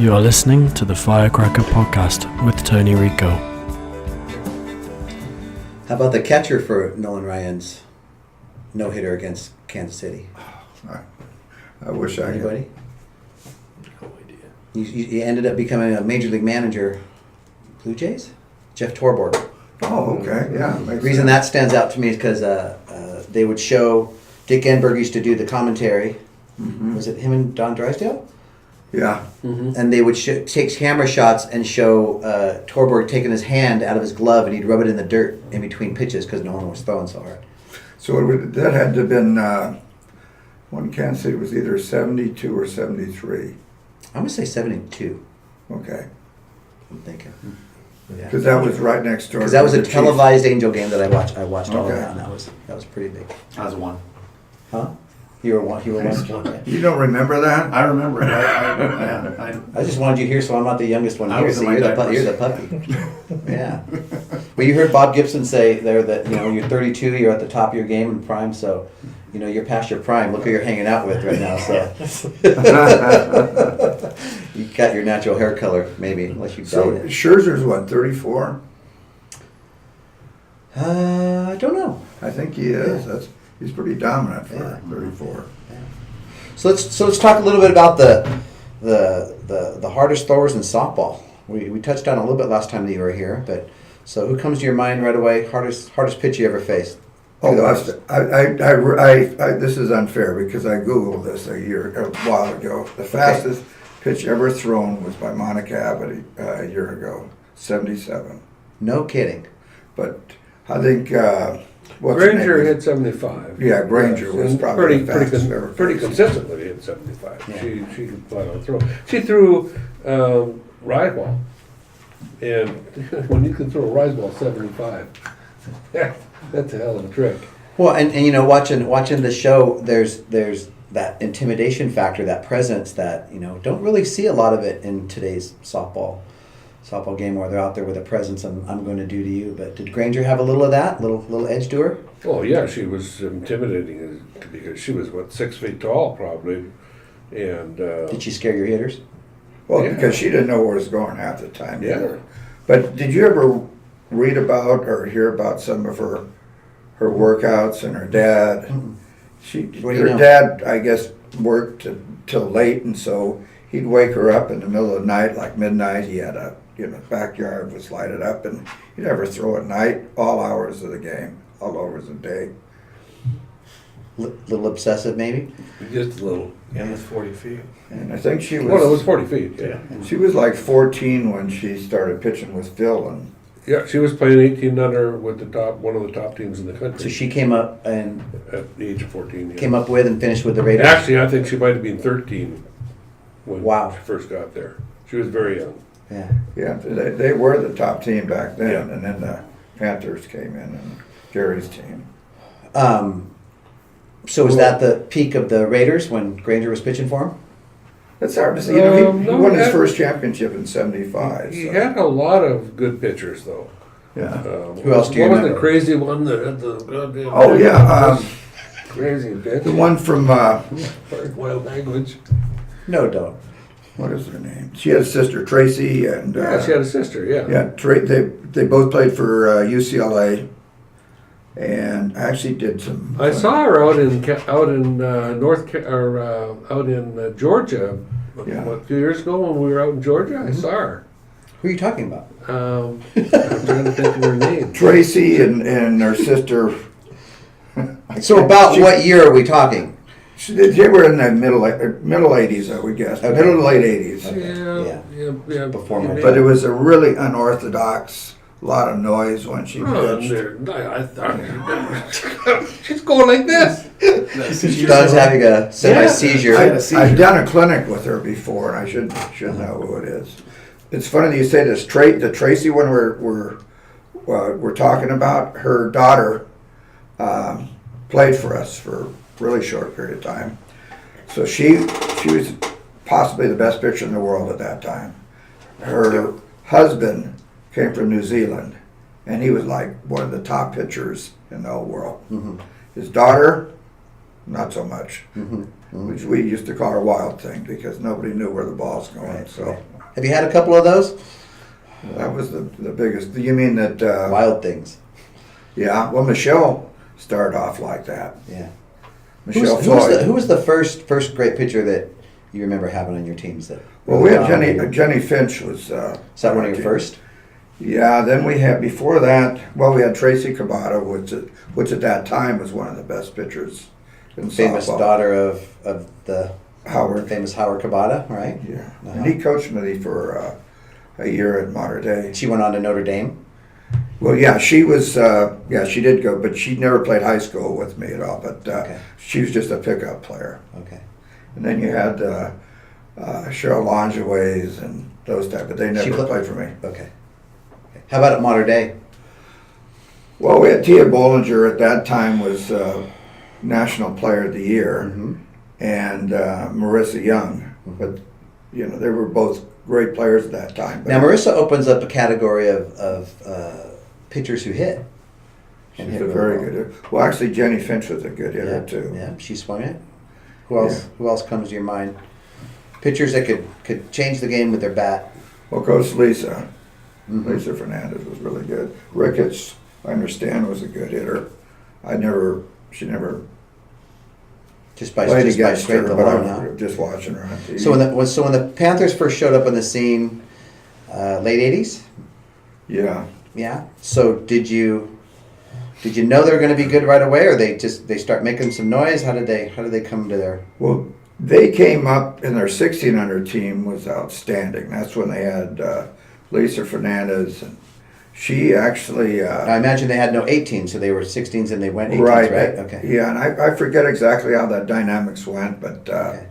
You are listening to the Firecracker Podcast with Tony Rico. How about the catcher for Nolan Ryan's no-hitter against Kansas City? I wish I Anybody? No idea. You ended up becoming a major league manager. Blue Jays? Jeff Torborg. Oh, okay, yeah. The reason that stands out to me is because they would show, Dick Enberg used to do the commentary. Mm-hmm. Was it him and Don Drysdale? Yeah. Mm-hmm. And they would take camera shots and show Torborg taking his hand out of his glove and he'd rub it in the dirt in between pitches because no one was throwing so hard. So that had to have been when Kansas City was either 72 or 73. I'm going to say 72. Okay. I'm thinking. Because that was right next door. Because that was to a the televised Angel game that I watched. I watched all of Okay. that, and that was pretty big. I was one. Huh? You were one. You were one. Chiefs. You don't remember that? I remember it. I I just wanted you here, so I'm not the youngest one I here. was So in my you're diapers. the puppy. Yeah. Well, you heard Bob Gibson say there that you're 32, you're at the top of your game in prime, so you're past your prime. Look who you're hanging out with right now. So you got your natural hair color, maybe, unless you So dyed it. Scherzer's what, 34? I don't know. I think he is. Yeah. He's pretty dominant for Yeah. 34. So let's talk a little bit about the hardest throwers in softball. We touched on a little bit last time that you were here, but so who comes to your mind right away? Hardest pitch you ever faced? Oh, this is unfair because I Googled this a while ago. The fastest pitch ever thrown was by Monica Abbott a year ago, 77. No kidding. But I think what's her Granger name? hit 75. Yeah, Granger was And probably the fastest ever pretty faced. consistently hit 75. Yeah. She could flat out throw. She threw rise ball, and when you can throw a rise ball 75, that's a hell of a trick. Well, and watching the show, there's that intimidation factor, that presence that don't really see a lot of it in today's softball game where they're out there with a presence and I'm going to do to you. But did Granger have a little of that, little edge to her? Oh yeah, she was intimidating because she was 6 feet tall probably, and Did she scare your hitters? Well, Yeah. because she didn't know where it was going half the time. Yeah. Either. But did you ever read about or hear about some of her workouts and her dad? What do you know? Her dad, I guess, worked till late, and so he'd wake her up in the middle of the night, like midnight. He had backyard was lighted up, and he'd have her throw at night, all hours of the game, all hours of the day. Little obsessive, maybe. just a little. and with 40 feet. And I think she Well, it was was 40 feet. Yeah. she was like 14 when she started pitching with Phil, and Yeah, she was playing 18 under with one of the top teams in the country. So she came up and At the age of 14. Yeah. came up with and finished with the Raiders. Actually, I think she might have been 13 when Wow. she first got there. She was very young. Yeah. yeah, they were the top team back then, Yeah. and then the Panthers came in and Gary's team. So was that the peak of the Raiders when Granger was pitching for him? It's hard to see. He No, won his that- first championship in '75. He so. had a lot of good pitchers, though. Yeah. Who else do you What was remember? the crazy one that had the goddamn... Oh, yeah, crazy bitch. The one from Wild language. No, don't. what is her name? She had a sister Tracy, and Yeah, she had a sister, yeah. they both played for UCLA, and I actually did some. I saw her out in Georgia Yeah. a few years ago when we were out in Georgia. I saw her. Who are you talking about? I'm trying to think of her name. Tracy and her sister. So about what year are we talking? They were in the middle '80s, I would guess, Okay. middle to late '80s. Yeah. Before my But it was a really unorthodox, lot of noise when she pitched. I thought she's going like this. Don's having a semi-seizure. I've done a clinic with her before, and I should know who it is. It's funny that you say this. The Tracy one we're talking about. Her daughter played for us for a really short period of time. So she was possibly the best pitcher in the world at that time. Her husband came from New Zealand, and he was like one of the top pitchers in the whole world. Mm-hmm. His daughter, not so much. Mm-hmm. which we used to call our wild thing because nobody knew where the ball's going. Right, So right. Have you had a couple of those? that was the biggest. You mean that? Wild things. Yeah. Well, Michelle started off like that. Yeah. Michelle Who was Floyd. who was the first great pitcher that you remember having on your teams? That Well, we had Jenny Finch was. Is that one of your first? Yeah. Then we had before that. Well, we had Tracy Cabata, which at that time was one of the best pitchers in Famous softball. daughter of the Howard. famous Howard Cabata, right? Yeah. Uh-huh. And he coached me for a year at Modern Day. She went on to Notre Dame. Well, yeah, she was. She did go, but she never played high school with me at all. But Okay. she was just a pickup player. Okay. And then you had Cheryl Longeways and those type, but they never played for me. Okay. How about at Modern Day? Well, we had Tia Bollinger at that time was National Player of the Year, Mm-hmm. and Marissa Young. But you know, they were both great players at that time. But Now Marissa opens up a category of pitchers who hit. she's and hit a really very well. good hitter. Well, actually, Jenny Finch was a good hitter Yeah, too. yeah, she swung it. Who else? Who else comes to your mind? Pitchers that could change the game with their bat. Well, Coach Lisa. Mhm. Lisa Fernandez was really good. Ricketts, I understand, was a good hitter. She never Just by played just by against strength her, but alone, I huh? was just watching her on TV. So when the Panthers first showed up on the scene, late '80s, Yeah. yeah. So did you know they were going to be good right away, or they start making some noise? How did they come to their? Well, they came up in their 1600 team was outstanding. That's when they had Lisa Fernandez, and she actually. I imagine they had no 18, so they were 16s and they went 18s, right? Okay. Yeah, and I forget exactly how that dynamics went, but Okay.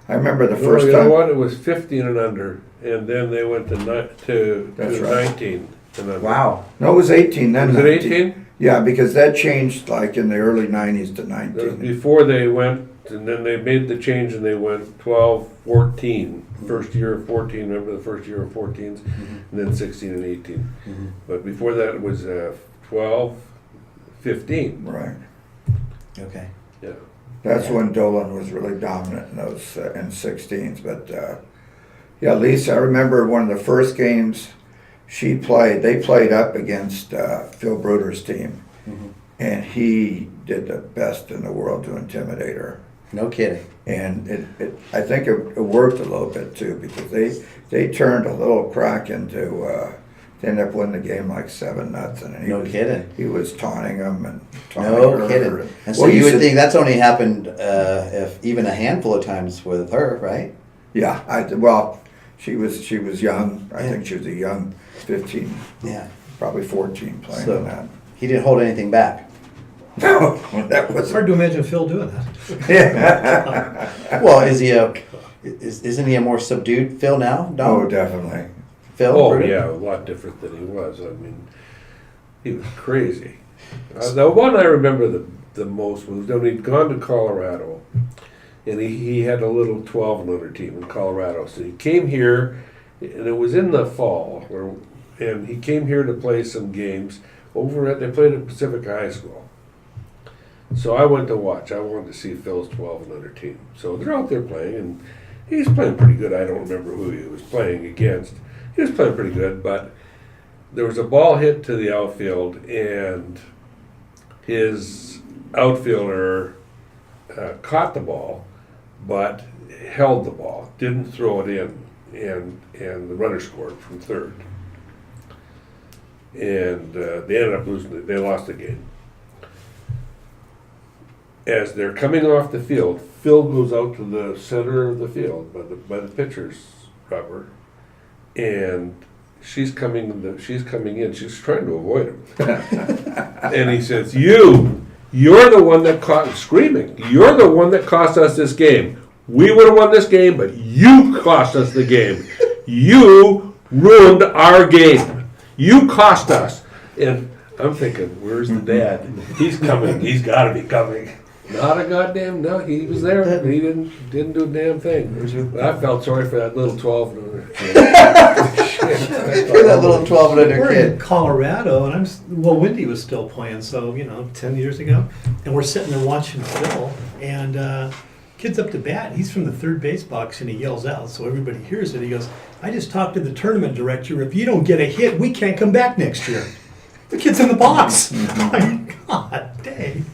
I remember the Well, first you time. know what? It was 15 and under, and then they went to That's right. 19 and under. Wow. No, it was 18 then. Was it 19. 18? Yeah, because that changed like in the early 90s to That was 19. before they went, and then they made the change and they went 12, 14. First year of 14, remember the first year of 14s? And then 16 and 18. Mhm. But before that it was 12, 15. Right. Okay. Yeah. That's when Dolan was really dominant in those in 16s. But yeah, Lisa, I remember one of the first games she played. They played up against Phil Bruder's team, Mhm. and he did the best in the world to intimidate her. No kidding. And I think it worked a little bit too because they turned a little crack into. They ended up winning the game like 7-0, and No kidding. He was taunting them and taunting No her. kidding. And so Well, you would said- think that's only happened if even a handful of times with her, right? Yeah, well, she was young. I Yeah. think she was a young 15, Yeah. probably 14 playing So- in that. He didn't hold anything back. No, that It's was. hard to imagine Phil doing that. Yeah. Well, isn't he a more subdued Phil now? Oh, No, definitely. Phil. Oh, Bruder? yeah, a lot different than he was. I mean, he was crazy. The one I remember the most was when he'd gone to Colorado, and he had a little 12 and under team in Colorado. So he came here, and it was in the fall, and he came here to play some games they played at Pacific High School. So I went to watch. I wanted to see Phil's 12 and under team. So they're out there playing, and he's playing pretty good. I don't remember who he was playing against. He was playing pretty good, but there was a ball hit to the outfield, and his outfielder caught the ball, but held the ball, didn't throw it in, and the runner scored from third. And they ended up losing it. They lost the game. As they're coming off the field, Phil goes out to the center of the field by the pitcher's rubber, and she's coming in. She's trying to avoid him, and he says, "You're the one that screaming. You're the one that cost us this game. We would have won this game, but you cost us the game. You ruined our game. You cost us." And I'm thinking, where's the dad? He's coming. He's got to be coming. Not a goddamn no. He was there. But he didn't do a damn thing. I felt sorry for that little 12. For that little 12 and under We're in kid. Colorado, and Wendy was still playing, so 10 years ago, and we're sitting there watching Phil, and kid's up to bat. He's from the third base box and he yells out so everybody hears it. He goes, I just talked to the tournament director. If you don't get a hit, we can't come back next year. The kid's in the box. My God, dang.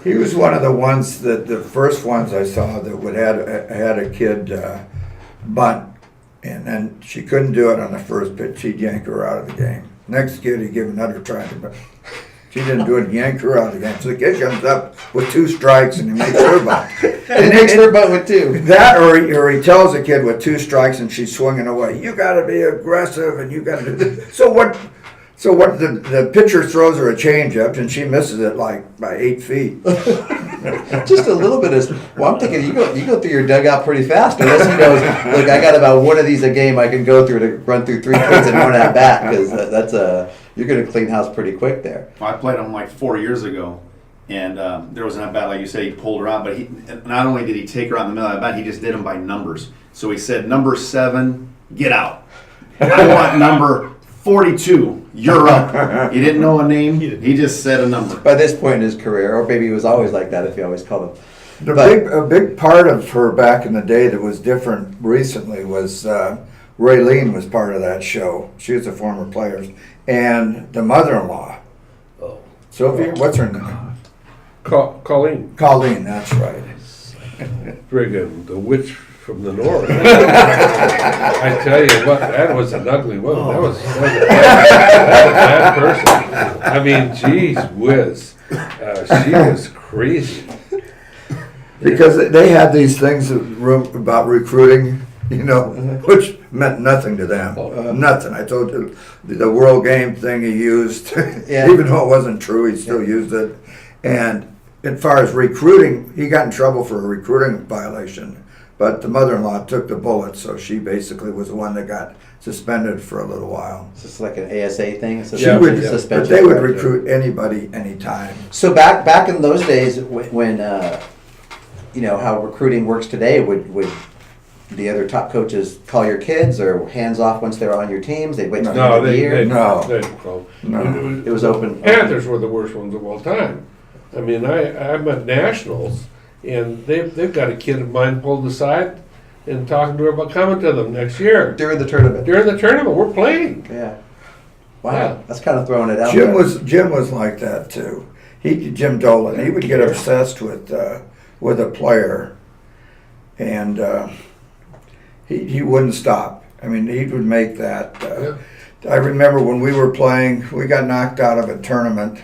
He was one of the ones that, the first ones I saw that would had a kid bunt, and then she couldn't do it on the first pitch. He'd yank her out of the game. Next kid, he'd give another try to bunt. She didn't do it, yanked her out of the game. So the kid comes up with 2 strikes and he makes her bunt. And he makes her butt with 2. That, or he tells the kid with 2 strikes and she's swinging away, you got to be aggressive and you got to do this. So what the pitcher throws her a changeup and she misses it like by 8 feet. Just a little bit of. Well, I'm thinking you go through your dugout pretty fast. Unless he knows, look, I got about one of these a game I can go through to run through 3 kids in one at bat because you're going to clean house pretty quick there. I played him like 4 years ago, and there was an at bat, like you said, he pulled her out, but he not only did he take her out in the middle of the bat, he just did them by numbers. So he said, number 7, get out. I want number 42, you're up. He didn't know a name, he just said a number. By this point in his career, or maybe he was always like that if he always called him. A big part of her back in the day that was different recently was Raylene was part of that show. She was a former player. And the mother-in-law, Sylvia, what's her name? Colleen. Colleen, that's right. Friggin' the witch from the north. I tell you what, that was an ugly woman. That was a bad person. I mean, geez whiz. She was crazy. Because they had these things about recruiting, which meant nothing to them. Nothing. I told you, the World Game thing he used, even though it wasn't true, he still used it. And as far as recruiting, he got in trouble for a recruiting violation. But the mother-in-law took the bullet, so she basically was the one that got suspended for a little while. Is this like an ASA thing? But they would recruit anybody, anytime. So back in those days when how recruiting works today, would the other top coaches call your kids or hands off once they were on your teams? They'd wait till the end of the year? No. It was open. Panthers were the worst ones of all time. I mean, I'm at Nationals, and they've got a kid of mine pulled aside and talking to her about coming to them next year. During the tournament. We're playing. Yeah. Wow, that's kind of throwing it out Jim there. Jim was like that too. Jim Dolan. He would get obsessed with a player, and he wouldn't stop. I mean, he would make that. I remember when we were playing, we got knocked out of a tournament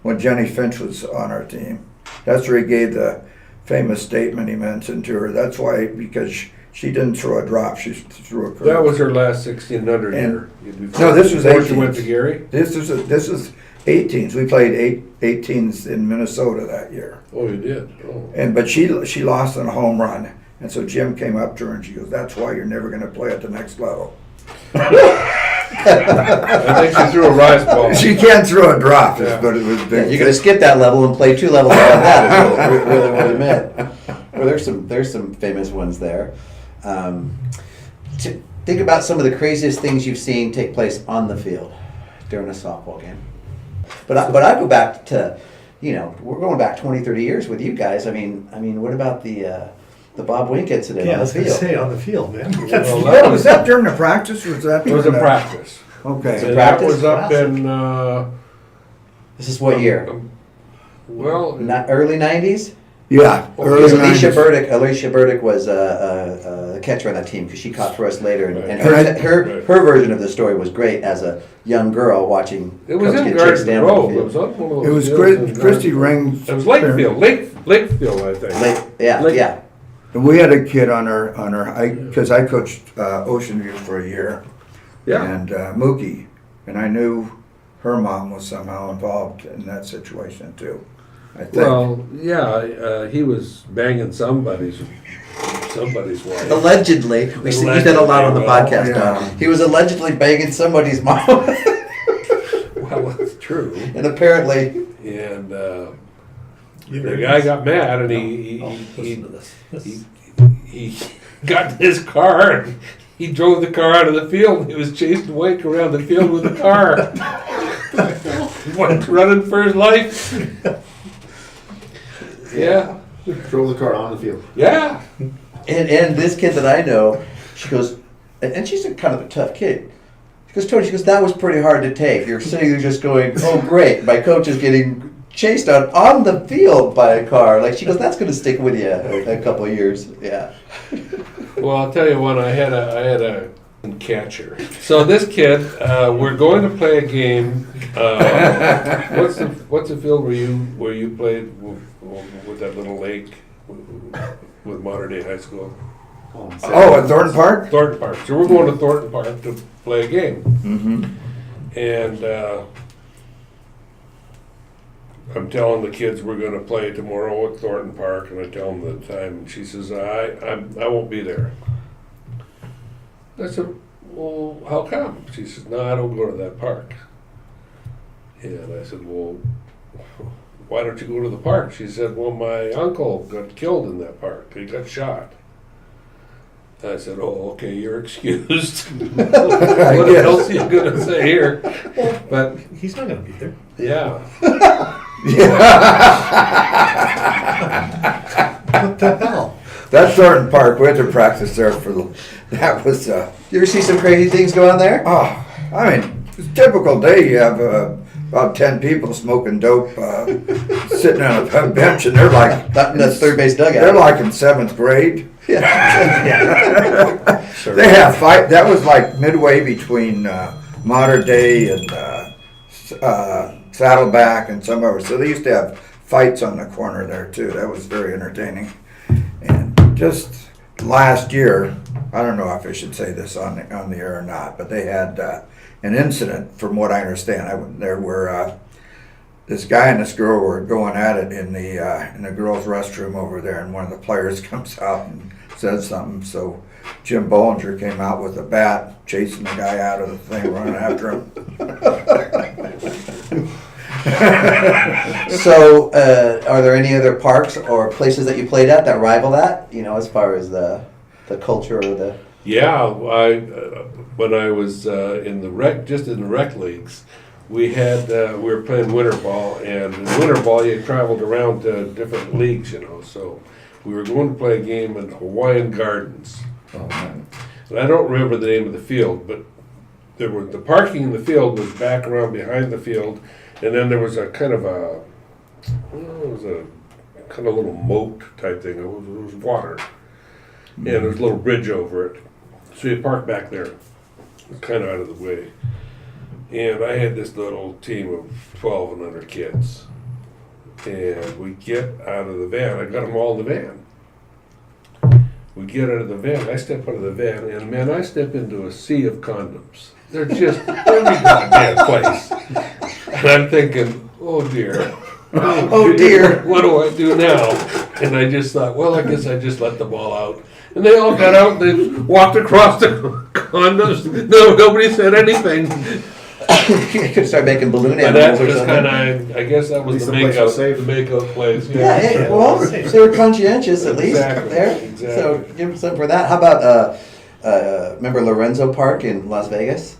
when Jenny Finch was on our team. That's where he gave the famous statement he mentioned to her. That's why, because she didn't throw a drop, she threw a curve. That was her last 1600 year. No, this was Before 18s. she went to Gary? This is 18s. We played 18s in Minnesota that year. Oh, you did? Oh. But she lost on a home run. And so Jim came up to her and she goes, that's why you're never going to play at the next level. I think she threw a rise ball. She can't throw a drop, but it was big. You're going to skip that level and play 2 levels above that is really what it meant. Well, there's some famous ones there. Think about some of the craziest things you've seen take place on the field during a softball game. But I go back to, we're going back 20, 30 years with you guys. I mean, what about the Bob Wink incident Yeah, I on the was going to field? say on the field, man. Was that during the practice? Or was that It was a practice. Okay. And practice? that was up in, This is what year? well, Early 90s? Yeah. Because early Alicia 90s. Burdick was a catcher on that team because she caught for us later, and Right. her version of the story was great as a young girl watching. it was Coach in get chased Garden down the Grove. It field. was on one of those It was fields in Christy Garden- Ring. It was Lakefield, Lakefield, I think. Yeah. And we had a kid on our because I coached Ocean View for a year. Yeah. And Mookie, and I knew her mom was somehow involved in that situation too. I think. Well, yeah, he was banging somebody's wife. Allegedly, we said that a lot on the podcast. Yeah. He was allegedly banging somebody's mom, Well, that's true. and apparently, And the guy got mad, and he got in his car, and he drove the car out of the field. And he was chasing Wake around the field with the car. Went running for his life. Yeah. Drove the car on the field. Yeah. And this kid that I know, she goes, and she's a kind of a tough kid. She goes, Tony, she goes, that was pretty hard to take. You're sitting there just going, oh great, my coach is getting chased on the field by a car. Like she goes, that's going to stick with you a couple of years. Yeah. Well, I'll tell you what. I had a catcher. So this kid, we're going to play a game. What's the field where you played with that little lake with Modern Day High School? Oh, at Thornton Park? Thornton Park. So we're going to Thornton Park to play a game. Mm-hmm. And I'm telling the kids we're going to play tomorrow at Thornton Park, and I tell them the time. And she says, I won't be there. I said, well, how come? She says, no, I don't go to that park. And I said, well, why don't you go to the park? She said, well, my uncle got killed in that park. He got shot. I said, oh, okay, you're excused. What else are you going to say here? But He's not going to be there. yeah. What the hell? That's Thornton Park. We had to practice there that was, You ever see some crazy things go on there? I mean, it's a typical day. You have about 10 people smoking dope, sitting on a bench, and they're like, Not in the third base dugout. they're like in 7th grade. Yeah. They have fight. That was like midway between Modern Day and Saddleback and some others. So they used to have fights on the corner there too. That was very entertaining. And just last year, I don't know if I should say this on the air or not, but they had an incident, from what I understand. There were this guy and this girl were going at it in the girls' restroom over there, and one of the players comes out and says something. So Jim Bollinger came out with a bat, chasing the guy out of the thing, running after him. So, are there any other parks or places that you played at that rival that? You know, as far as the culture or the. Yeah, when I was in the rec leagues, we were playing winter ball, and in winter ball you traveled around to different leagues, you know. So we were going to play a game in Hawaiian Gardens, and I don't remember the name of the field, but the parking in the field was back around behind the field, and then there was a kind of little moat type thing. It was water, and there was a little bridge over it. So you park back there, kind of out of the way. And I had this little team of 12 and under kids. And we get out of the van. I got them all in the van. We get out of the van. I step out of the van, and man, I step into a sea of condoms. They're just every goddamn place. And I'm thinking, oh dear. Oh dear. What do I do now? And I just thought, well, I guess I just let the ball out. And they all got out and they walked across the condos. No, nobody said anything. You could start making balloon And animals that's or just something. kind of, I guess that was least the the place was safe. makeout place. Yeah, hey, well, they were conscientious at least Exactly, there. exactly. So give them something for that. How about, remember Lorenzo Park in Las Vegas?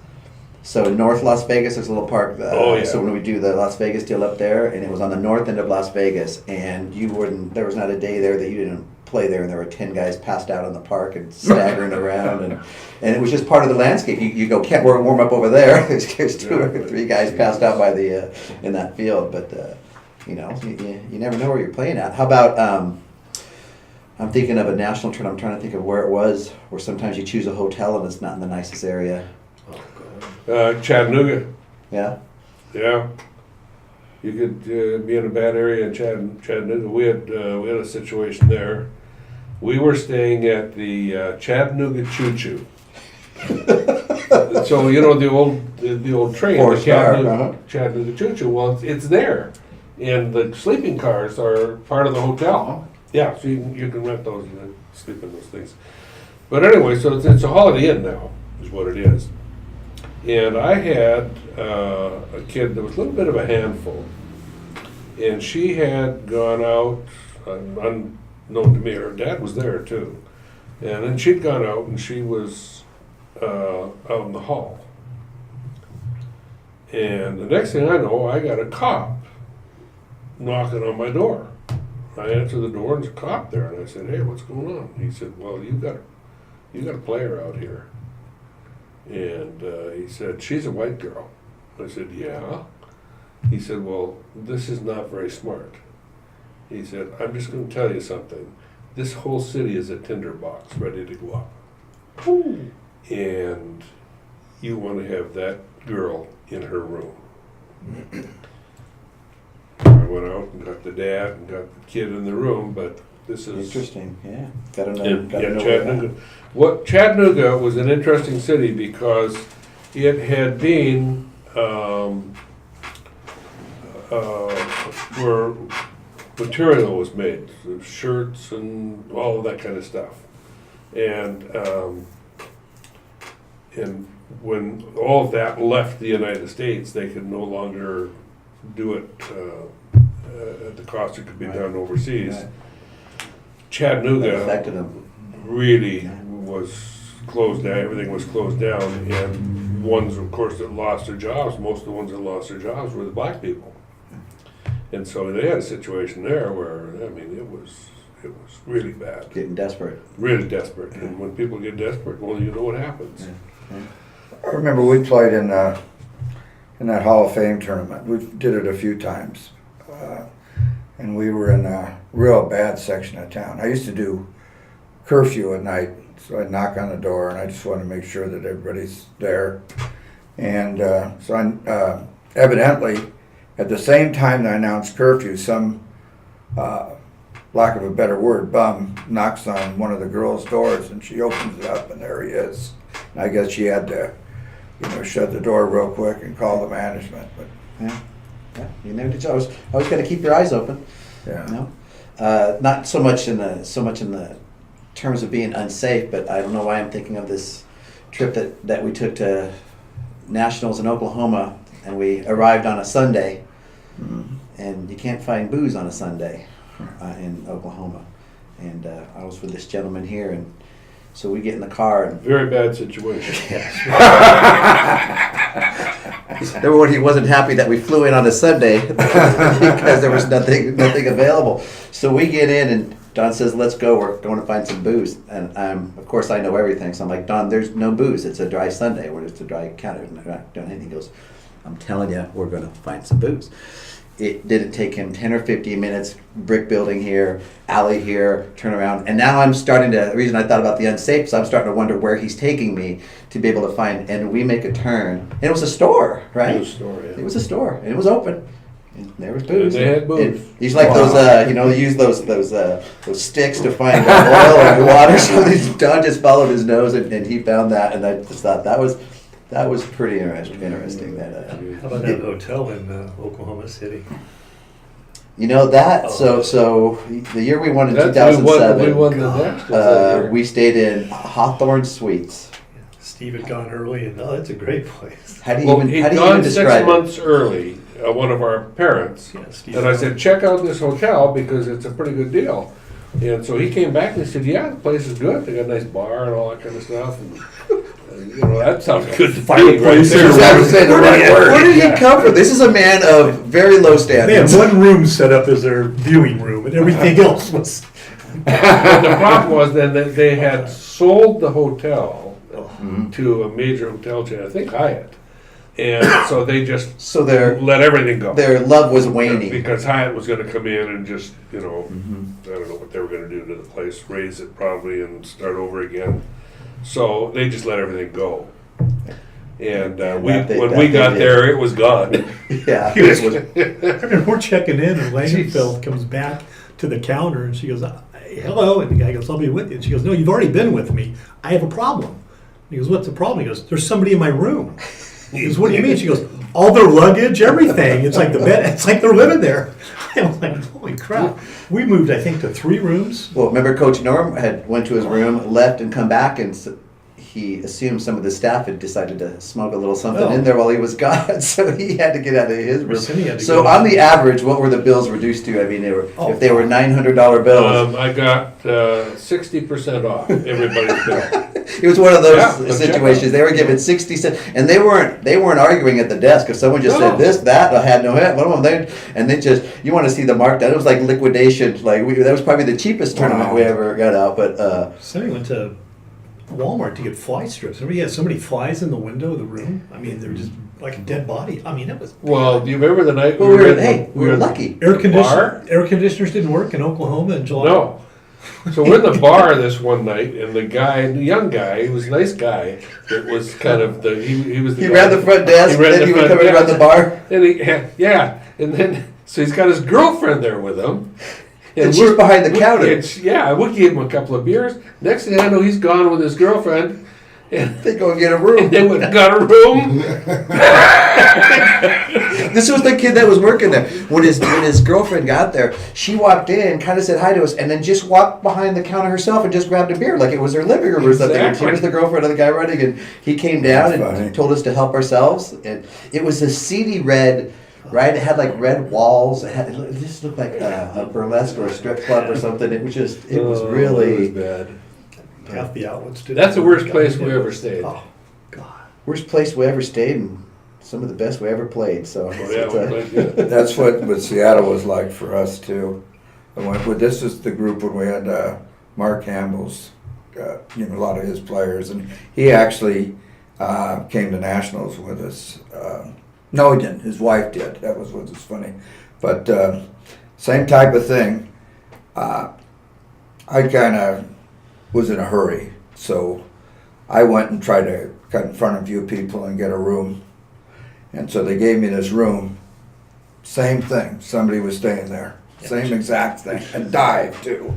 So in North Las Vegas, there's a little park. Oh, yeah. So when we do the Las Vegas deal up there, and it was on the north end of Las Vegas, and there was not a day there that you didn't play there, and there were 10 guys passed out on the park and staggering around, and it was just part of the landscape. You go, can't warm up over there. There's 2 or 3 guys passed out by in that field, but you never know where you're playing at. How about I'm thinking of a national tournament. I'm trying to think of where it was, where sometimes you choose a hotel and it's not in the nicest area. Chattanooga. Yeah. Yeah. You could be in a bad area in Chattanooga. We had a situation there. We were staying at the Chattanooga Choo Choo. So you know the old train, the Chattanooga Choo Choo. Well, it's there, and the sleeping cars are part of the hotel. Yeah, so you can rent those and then sleep in those things. But anyway, so it's a Holiday Inn now, is what it is. And I had a kid that was a little bit of a handful, and she had gone out, unknown to me, her dad was there too, and then she'd gone out and she was out in the hall. And the next thing I know, I got a cop knocking on my door. I answered the door and there's a cop there, and I said, "Hey, what's going on?" He said, "Well, you got a player out here," and he said, "She's a white girl." I said, "Yeah." He said, "Well, this is not very smart." He said, "I'm just going to tell you something. This whole city is a tinderbox ready to go up. Ooh. And you want to have that girl in her room." I went out and got the dad and got the kid in the room, but this is... Interesting, yeah. Gotta know. And, Gotta know Chattanooga. Chattanooga was an interesting city because it had been where material was made, so shirts and all of that kind of stuff. And when all of that left the United States, they could no longer do it at the cost it could be done overseas. Right. That Chattanooga affected them. really was closed down. Everything was closed down, and ones, of course, that lost their jobs. Most of the ones that lost their jobs were the black people, and so they had a situation there where it was really bad, Getting desperate. really desperate. And when people get desperate, well, you know what happens. Yeah. I remember we played in that Hall of Fame tournament. We did it a few times. And we were in a real bad section of town. I used to do curfew at night, so I'd knock on the door and I just wanted to make sure that everybody's there. And so I, evidently, at the same time that I announced curfew, some, lack of a better word, bum knocks on one of the girls' doors and she opens it up and there he is. And I guess she had to, shut the door real quick and call the management. But Yeah. Yeah. You never did. Always got to keep your eyes open. yeah. You know? Not so much in the terms of being unsafe, but I don't know why I'm thinking of this trip that we took to Nationals in Oklahoma, and we arrived on a Sunday, and you can't find booze on a Sunday in Oklahoma. And I was with this gentleman here, and so we get in the car and Very bad situation. everyone, he wasn't happy that we flew in on a Sunday because there was nothing available. So we get in and Don says, "Let's go. We're going to find some booze." And of course, I know everything. So I'm like, "Don, there's no booze. It's a dry Sunday. We're just a dry counter. We're not doing anything." He goes, "I'm telling you, we're going to find some booze." It didn't take him 10 or 15 minutes, brick building here, alley here, turn around. And now I'm starting to, the reason I thought about the unsafe is I'm starting to wonder where he's taking me to be able to find, and we make a turn. And it was a store, right? It was a store, yeah. It was a store, and it was open. And there was booze. And they had booze. And he's like those, they use those sticks to find oil or water. So Don just followed his nose, and he found that. And I just thought that was pretty interesting. That How about that hotel in Oklahoma City? that. So the year we won in We 2007, won the next. we stayed in Hawthorne Suites. Steve had gone early, and that's a great place. How do you Well, even he'd how do you gone even 6 describe it? months early, one of our parents, Yeah, Steve. and I said, "Check out this hotel because it's a pretty good deal." And so he came back and he said, "Yeah, the place is good. They got a nice bar and all that kind of stuff." And, that sounds good to me. Fireplace Right there. there. You have to say the right word. Where did he come from? This is a man of very low They had standards. one room set up as their viewing room, and everything else was. But the problem was then that they had sold the hotel to a major hotel chain, I think Hyatt. And so they just So their let everything go. love was waning. Because Hyatt was going to come in and just, I don't know what they were going to do to the place, raise it probably and start over again. So they just let everything go. And That when they we got did. there, it was gone. Yeah. He was- it was- I remember we're checking in, and Langenfeld comes back to the counter, and she goes, "Hello," and the guy goes, "I'll be with you." And she goes, "No, you've already been with me. I have a problem." And he goes, "What's the problem?" He goes, "There's somebody in my room." He goes, "What do you mean?" She goes, "All their luggage, everything. It's like the bed. It's like they're living there." I was like, "Holy crap!" We moved, I think, to 3 rooms. Well, remember Coach Norm had went to his room, left, and come back, and he assumed some of the staff had decided to smoke a little something Oh. in there while he was gone, so he had to get out of his Arsenio had room. to So go. on the average, what were the bills reduced to? I mean, they were Oh. if they were $900 bills. I got 60% off everybody's bill. It was one of those Yeah, let's check situations. out. They were given 60 cents, and they weren't arguing at the desk. If someone just No. said this, that, I had no hit. One of them, they just you want to see the markdown. It was like liquidation. That was probably the cheapest tournament Wow. we ever got out. But Somebody went to Walmart to get fly strips. Remember, he had so many flies in the window of the room. I mean, they were just like a dead body. I mean, it was. Well, do you remember the night we were were in we were lucky. Air bar? conditioners didn't work in Oklahoma in July. No. So we're in the bar this one night, and the young guy, he was a nice guy. It was kind of he was the He guy- ran the front desk, he ran then the he would front come and run desk. the bar. And and then so he's got his girlfriend there with him. And she's behind the counter. We gave him a couple of beers. Next thing I know, he's gone with his girlfriend, and They go and get a room. they went and got a room. This was the kid that was working there. When his girlfriend got there, she walked in, kind of said hi to us, and then just walked behind the counter herself and just grabbed a beer like it was her living room or something. And she Exactly. was the girlfriend of the guy running, and he came down That's and funny. told us to help ourselves. And it was a seedy red. Right, it had like red walls. It just looked like a burlesque or a strip club or something. It was Oh, really it was bad. Half the outlets did. That's the worst place we ever stayed. Oh, God. worst place we ever stayed and some of the best we ever played. So Oh, it's, yeah, it's we a- played good. That's what Seattle was like for us too. This is the group when we had Mark Campbell's, a lot of his players, and he actually came to nationals with us. No, he didn't. His wife did. That was what was funny. But same type of thing. I kind of was in a hurry, so I went and tried to cut in front of a few people and get a room. And so they gave me this room. Same thing. Somebody was staying there. Same exact thing. And dive too.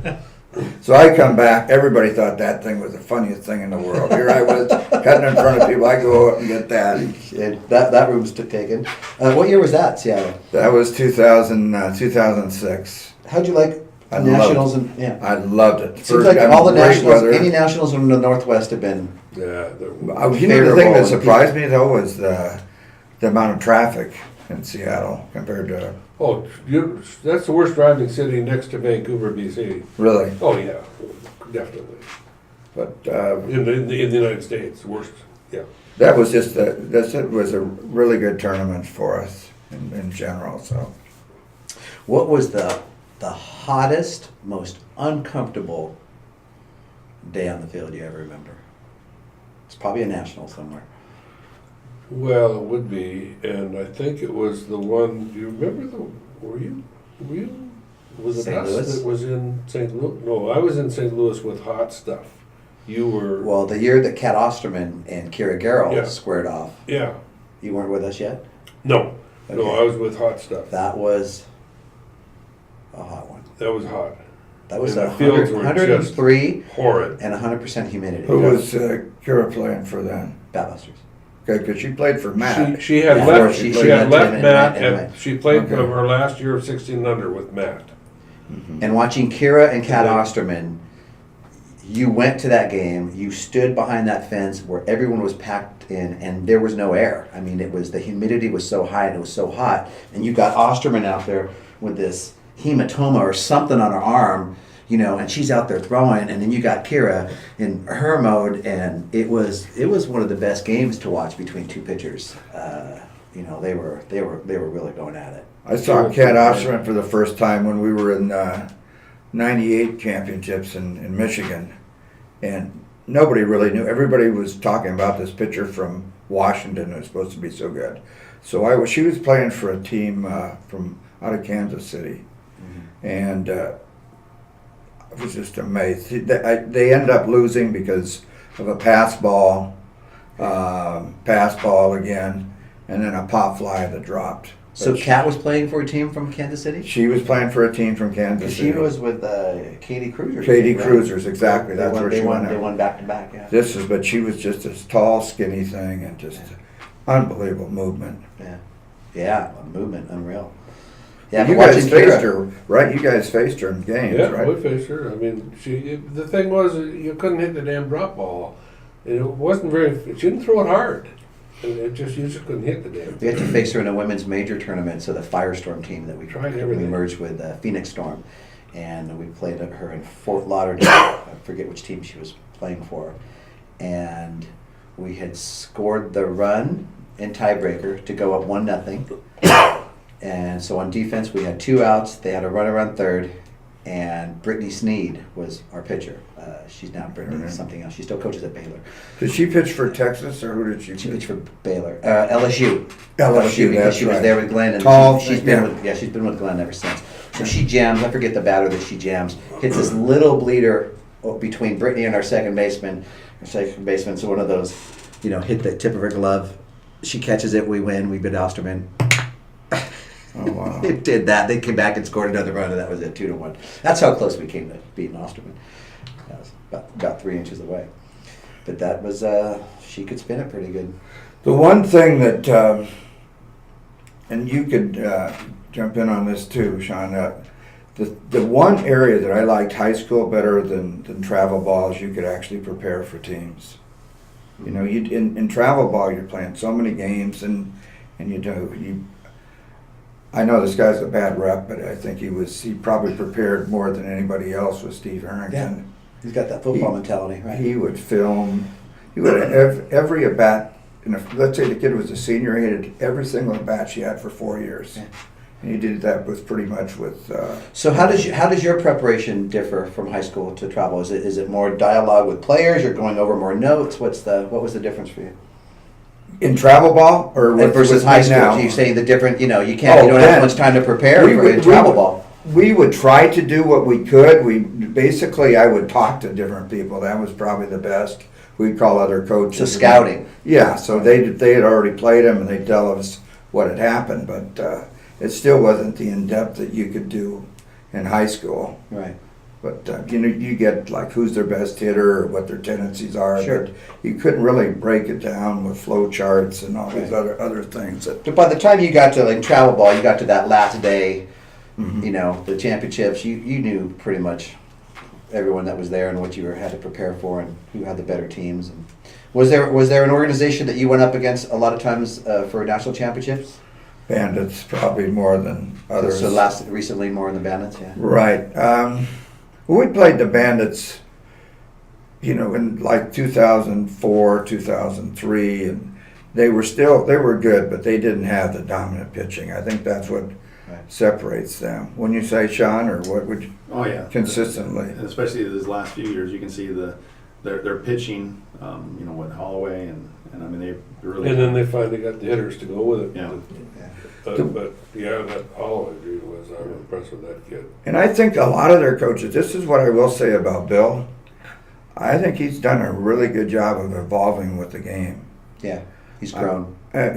So I come back. Everybody thought that thing was the funniest thing in the world. Here I was cutting in front of people. I go out and get that. and that room's taken. What year was that, Seattle? That was 2006. How'd you like I nationals? loved And yeah, I loved it. seems like all the great nationals, weather. any nationals from the Northwest have been. Yeah, The thing favorable that and surprised me though was the amount of traffic in Seattle compared to that's the worst driving city next to Vancouver, BC. really. Oh yeah, definitely. But In the United States, worst. Yeah. that was just it was a really good tournament for us in general. So What was the hottest, most uncomfortable day on the field you ever remember? It's probably a national somewhere. Well, it would be, and I think it was the one. Do you remember Were you? Was it St. us Louis? that was in St. Louis? No, I was in St. Louis with hot stuff. You were. Well, the year that Kat Osterman and Kira Garrell Yeah. squared off, Yeah. you weren't with us yet? No. No, Okay. I was with hot stuff. That was a hot one. That was hot. That was And the fields were 103 Horrid. and 100% humidity. who was Kira playing for then? Batbusters. Okay, because she played for Matt. She had Yeah, left. she She had went left in Matt, and and went. she played Okay. her last year of 16 under with Matt. And watching Kira and Kat Yeah. Osterman, you went to that game, you stood behind that fence where everyone was packed in and there was no air. I mean, the humidity was so high and it was so hot. And you got Osterman out there with this hematoma or something on her arm, and she's out there throwing, and then you got Kira in her mode, and it was one of the best games to watch between two pitchers. They were really going at it. I saw Kat Osterman for the first time when we were in '98 championships in Michigan, and nobody really knew. Everybody was talking about this pitcher from Washington who was supposed to be so good. So she was playing for a team from out of Kansas City, and I was just amazed. They ended up losing because of a pass ball again, and then a pop fly that dropped. So But Kat was playing for a team from Kansas City? she was playing for a team from Kansas She City. was with Katie Cruiser. Katie right? Cruisers, exactly. They That's won, where they she won. went. They won back to back. Yeah. But she was just this tall, skinny thing, and just unbelievable movement. Yeah, movement, unreal. Yeah, You but guys watching faced Kira, her, right? You guys faced her in games, Yeah, right? we faced her. I mean, the thing was, you couldn't hit the damn drop ball. And it wasn't very. She didn't throw it hard. And you just couldn't hit the damn We thing. had to face her in a women's major tournament, so the Firestorm team that we Tried we everything. merged with Phoenix Storm, and we played her in Fort Lauderdale. I forget which team she was playing for, and we had scored the run in tiebreaker to go up 1-0. And so on defense, we had 2 outs. They had a runner on third, and Brittany Sneed was our pitcher. She's now Brittany something else. She still coaches at Baylor. Did she pitch for Texas, or who did she She pitch? pitched for Baylor, LSU. LSU, because that's she was right. there with Glenn, and Tall, she's yeah. been with Glenn ever since. So she jams. I forget the batter that she jams. Hits this little bleeder between Brittany and our second baseman. Our second baseman's one of those, hit the tip of her glove. She catches it. We win. We beat Osterman. Oh, wow. It did that. They came back and scored another run, and that was it, 2-1. That's how close we came to beating Osterman. That was about 3 inches away. But that was, she could spin it pretty good. The one thing that, and you could jump in on this too, Sean, the one area that I liked high school better than travel ball is you could actually prepare for teams. In travel ball, you're playing so many games, and I know this guy's a bad rep, but I think he probably prepared more than anybody else with Steve Harrington. He's got that football mentality, right? He would film. He would have every at bat. Let's say the kid was a senior, he had every single at bat she had for 4 years, and he did that with pretty much with. So how does your preparation differ from high school to travel? Is it more dialogue with players? You're going over more notes. What was the difference for you? In travel ball or Versus with high school? now? You say the different. You don't Oh, have then. much time to prepare in travel ball. We would try to do what we could. I would talk to different people. That was probably the best. We'd call other coaches. So scouting. Yeah, so they had already played them, and they'd tell us what had happened, but it still wasn't the in-depth that you could do in high school. Right. But you get like who's their best hitter or what their tendencies are. Sure. But you couldn't really break it down with flow charts and all these Right. other things. But by the time you got to travel ball, you got to that last day. Mhm. The championships. You knew pretty much everyone that was there and what you had to prepare for, and who had the better teams. And was there an organization that you went up against a lot of times for national championships? Bandits probably more than others. So recently more in the Bandits, yeah. Right. We played the Bandits, in like 2004, 2003, and they were good, but they didn't have the dominant pitching. I think that's what separates them. When you say, Sean, or what would you, Oh yeah, consistently? and especially these last few years, you can see their pitching. Holloway and I mean they really. And then they finally got the hitters to go with it. Yeah. But that Holloway dude was. I'm impressed with that kid. And I think a lot of their coaches, this is what I will say about Bill, I think he's done a really good job of evolving with the game. Yeah, he's grown. I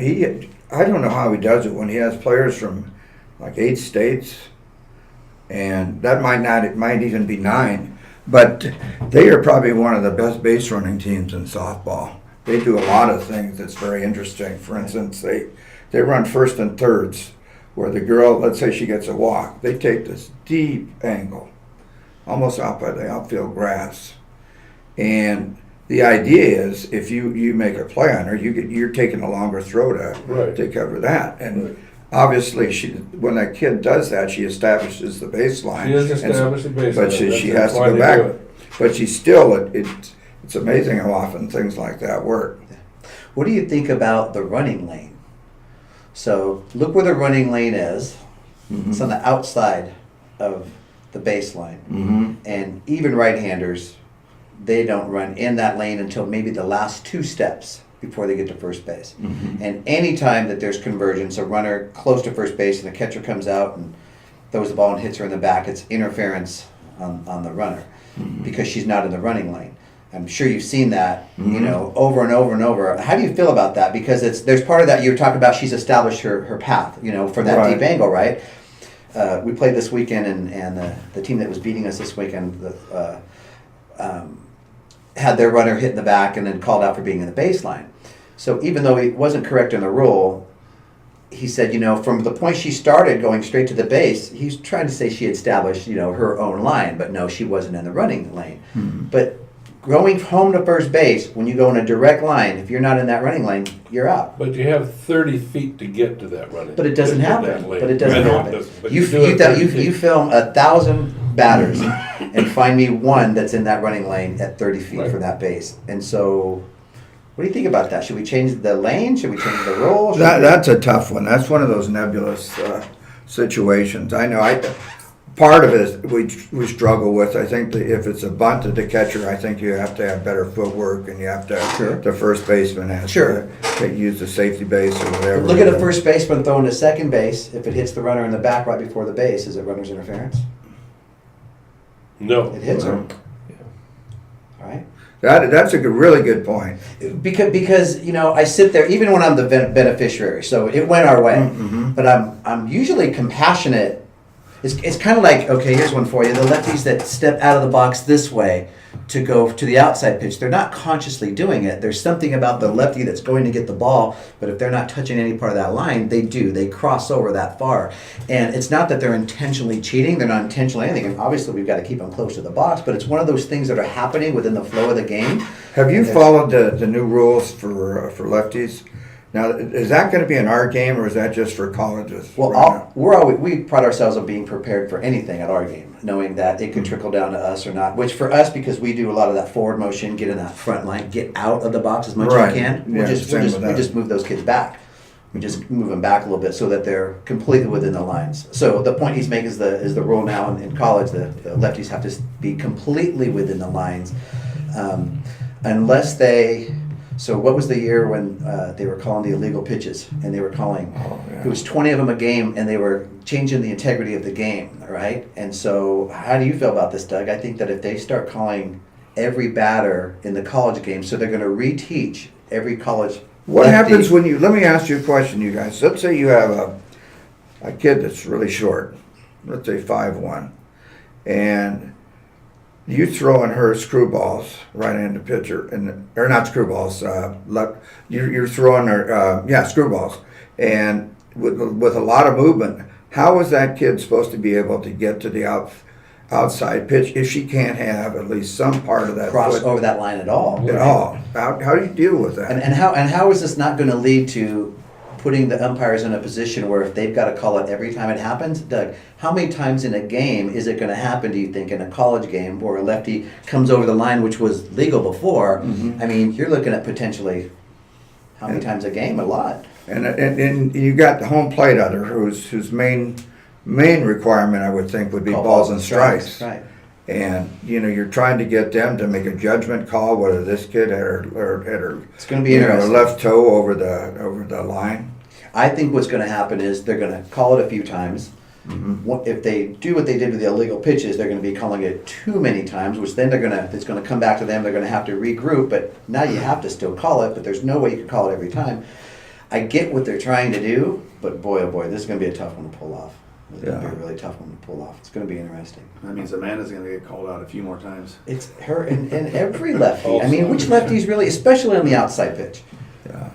don't know how he does it when he has players from like 8 states, and that it might even be 9, but they are probably one of the best base running teams in softball. They do a lot of things that's very interesting. For instance, they run first and thirds, where the girl, let's say she gets a walk, they take this deep angle, almost out by the outfield grass, and the idea is if you make a play on her, you're taking a longer throw to cover that. And obviously, when that kid does that, she establishes the baseline. She has established the baseline. But she has That's to why go they back. do it. But she's still, it's amazing how often things like that work. What do you think about the running lane? So look where the running lane is. Mm-hmm. It's on the outside of the baseline. Mm-hmm. And even right-handers, they don't run in that lane until maybe the last 2 steps before they get to first base. Mm-hmm. And any time that there's convergence, a runner close to first base and the catcher comes out and throws the ball and hits her in the back, it's interference on the runner because she's not in the running lane. I'm sure you've seen that, over and over and over. How do you feel about that? Because there's part of that you were talking about. She's established her path, for that Right. deep angle, right? We played this weekend, and the team that was beating us this weekend had their runner hit in the back and then called out for being in the baseline. So even though he wasn't correct in the rule, he said, from the point she started going straight to the base, he's trying to say she established, her own line, but no, she wasn't in the running lane. Mm-hmm. But going home to first base, when you go in a direct line, if you're not in that running lane, you're out. But you have 30 feet to get to that running. But it doesn't Get to happen. that lane. But it doesn't I know it happen. doesn't, but You do it 30 feet. you film 1,000 batters and find me one that's in that running lane at 30 feet Right. from that base. And so, what do you think about that? Should we change the lane? Should we change the rule? Should we- That's a tough one. That's one of those nebulous situations. I know. Part of it we struggle with. I think that if it's a bunt to the catcher, I think you have to have better footwork, and you have to. Sure. The first baseman has Sure. to use the safety base or whatever. Look at a first baseman throwing to second base. If it hits the runner in the back right before the base, is it runner's interference? No. It hits him. All right. That's a really good point. Because I sit there even when I'm the beneficiary. So it went our way, but I'm usually compassionate. It's kind of like, okay, here's one for you: the lefties that step out of the box this way to go to the outside pitch. They're not consciously doing it. There's something about the lefty that's going to get the ball, but if they're not touching any part of that line, they do. They cross over that far, and it's not that they're intentionally cheating. They're not intentionally anything. And obviously, we've got to keep them close to the box, but it's one of those things that are happening within the flow of the game. Have you And there's- followed the new rules for lefties? Now, is that going to be in our game, or is that just for colleges? Well, right now? we pride ourselves on being prepared for anything at our game, knowing that it could trickle down to us or not. Which for us, because we do a lot of that forward motion, get in that front line, get out of the box as much Right. as you can. Yeah, same with We that. just move those kids back. We just move them back a little bit so that they're completely within the lines. So the point he's making is the rule now in college. The lefties have to be completely within the lines, unless they. So what was the year when they were calling the illegal pitches and they were calling, it was 20 of them a game and they were changing the integrity of the game, right? And so how do you feel about this, Doug? I think that if they start calling every batter in the college game, so they're going to reteach every college What lefty. happens when you? Let me ask you a question, you guys. Let's say you have a kid that's really short. Let's say 5'1", and you throw in her screwballs right in the pitcher, or not screwballs. You're throwing her, screwballs, and with a lot of movement. How is that kid supposed to be able to get to the outside pitch if she can't have at least some part of that cross foot over that line at all? at all? How do you deal with that? And how is this not going to lead to putting the umpires in a position where if they've got to call it every time it happens? Doug, how many times in a game is it going to happen, do you think, in a college game where a lefty comes over the line, which was legal before? I mean, you're looking at potentially how many times a game? A lot. And you got the home plate other whose main requirement, I would think, would be Call balls and strikes. Right. And you're trying to get them to make a judgment call whether this kid had her It's going to be interesting. left toe over the line. I think what's going to happen is they're going to call it a few times. If they do what they did with the illegal pitches, they're going to be calling it too many times, which then it's going to come back to them. They're going to have to regroup, but now you have to still call it, but there's no way you can call it every time. I get what they're trying to do, but boy, oh boy, this is going to be a tough one to pull off. It's going to be a really tough one to pull off. It's going to be interesting. That means Amanda's going to get called out a few more times. It's her and every lefty. I mean, which lefties really, especially on the outside pitch? Yeah.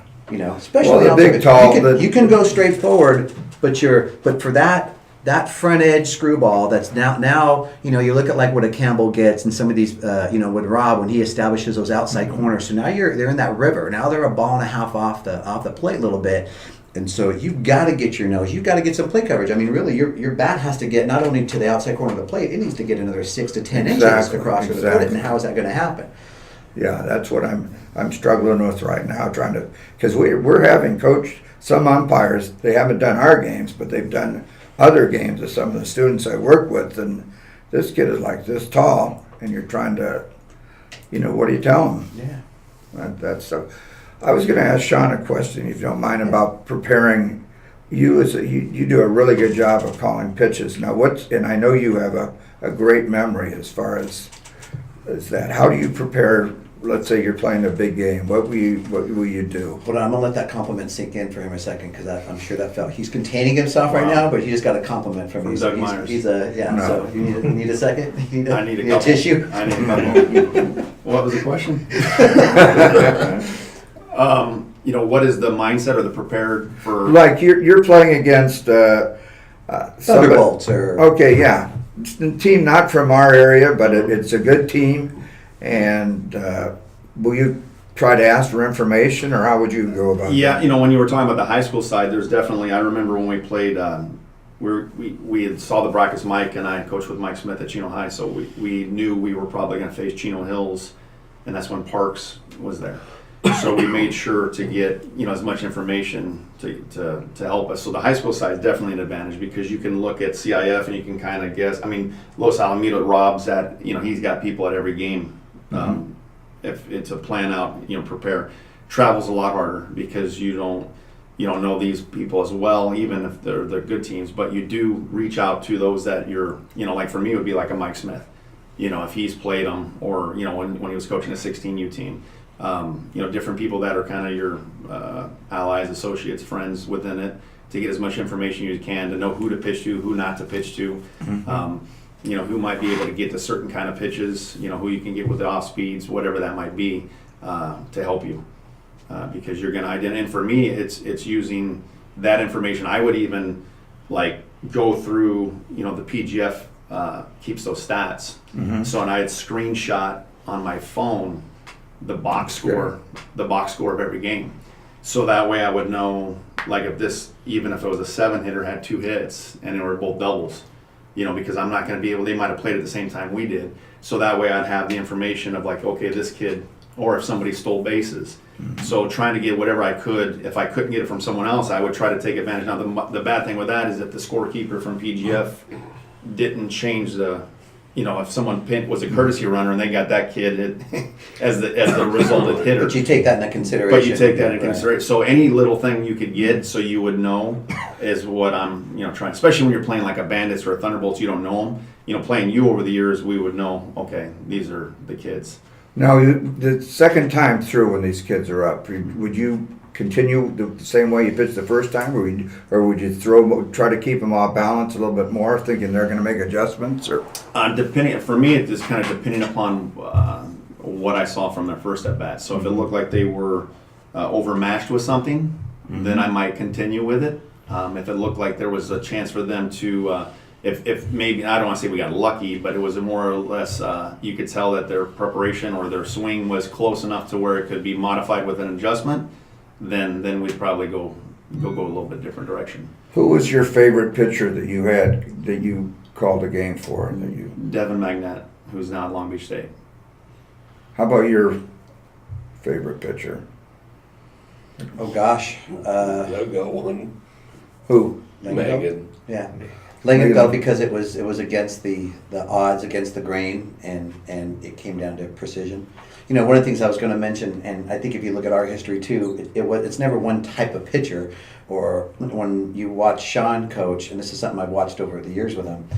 Especially Well, on the the outside big pitch. tall- You can go straight forward, but for that front edge screwball that's now you look at like what a Campbell gets and some of these with Rob when he establishes those outside corners. So now they're in that river. Now they're a ball and a half off the plate a little bit. And so you've got to get your nose. You've got to get some plate coverage. I mean, really, your bat has to get not only to the outside corner of the plate, it needs to get another 6 to 10 inches across where to put it. And how is that going to happen? Yeah, that's what I'm struggling with right now, trying to, because we're having coached some umpires. They haven't done our games, but they've done other games of some of the students I work with, and this kid is like this tall, and you're trying to, what do you tell him? Yeah. That's so. I was going to ask Sean a question, if you don't mind, about preparing. You do a really good job of calling pitches. Now, and I know you have a great memory as far as that. How do you prepare? Let's say you're playing a big game. What will you do? Hold on, I'm gonna let that compliment sink in for him a second because I'm sure that he's containing himself right now, but he just got a compliment from you. Doug Meyers. He's No. So you need a second. I need a you couple. tissue. I need a couple. What was the question? What is the mindset or the prepared for? Like you're playing against Thunderbolts or Okay, yeah, it's a team not from our area, but it's a good team, And will you try to ask for information, or how would you go about Yeah, that? you know, when you were talking about the high school side, there's definitely, I remember when we played, we had saw the brackets. Mike and I coached with Mike Smith at Chino High, so we knew we were probably going to face Chino Hills, and that's when Parks was there. So we made sure to get, you know, as much information to help us. So the high school side is definitely an advantage because you can look at CIF and you can kind of guess. I mean, Los Alamitos, Rob's at, you know, he's got people at every game. If it's a plan out, you know, prepare. Travel's a lot harder because you don't know these people as well, even if they're good teams. But you do reach out to those that you're, you know, like for me it would be like a Mike Smith, you know, if he's played them, or you know when he was coaching a 16U team, you know, different people that are kind of your allies, associates, friends within it, to get as much information as you can to know who to pitch to, who not to pitch to. You know, who might be able to get to certain kind of pitches, you know, who you can get with the off speeds, whatever that might be, to help you. Because you're going to identify, and for me, it's using that information. I would even like go through, you know, the PGF keeps those stats. So, and I had screenshot on my phone the box score of every game. So that way I would know, like if this, even if it was a 7-hitter had 2 hits and they were both doubles, you know, because I'm not going to be able, they might have played at the same time we did. So that way I'd have the information of like, okay, this kid, or if somebody stole bases. So trying to get whatever I could, if I couldn't get it from someone else, I would try to take advantage. Now the bad thing with that is if the scorekeeper from PGF didn't change the, you know, if someone was a courtesy runner and they got that kid as the resultant hitter. But you take that into consideration. But you take that into consideration. So any little thing you could get, so you would know, is what I'm, you know, trying. Especially when you're playing like a Bandits or a Thunderbolts, you don't know them. You know, playing you over the years, we would know. Okay, these are the kids. Now, the second time through when these kids are up, would you continue the same way you pitched the first time, or would you try to keep them off balance a little bit more, thinking they're going to make adjustments? Or Depending, for me, it is kind of depending upon what I saw from their first at bat. So if it looked like they were overmatched with something, then I might continue with it. If it looked like there was a chance for them to, if maybe, I don't want to say we got lucky, but it was a more or less, you could tell that their preparation or their swing was close enough to where it could be modified with an adjustment, then we'd probably go a little bit different direction. who was your favorite pitcher that you had, that you called a game for? And that you, Devin Magnette, who's now at Long Beach State. how about your favorite pitcher? Oh gosh. I've got one. Who? Megan. Yeah. Langenfeld, because it was against the odds, against the grain, and it came down to precision. You know, one of the things I was going to mention, and I think if you look at our history too, it's never one type of pitcher. Or when you watch Sean coach, and this is something I've watched over the years with him,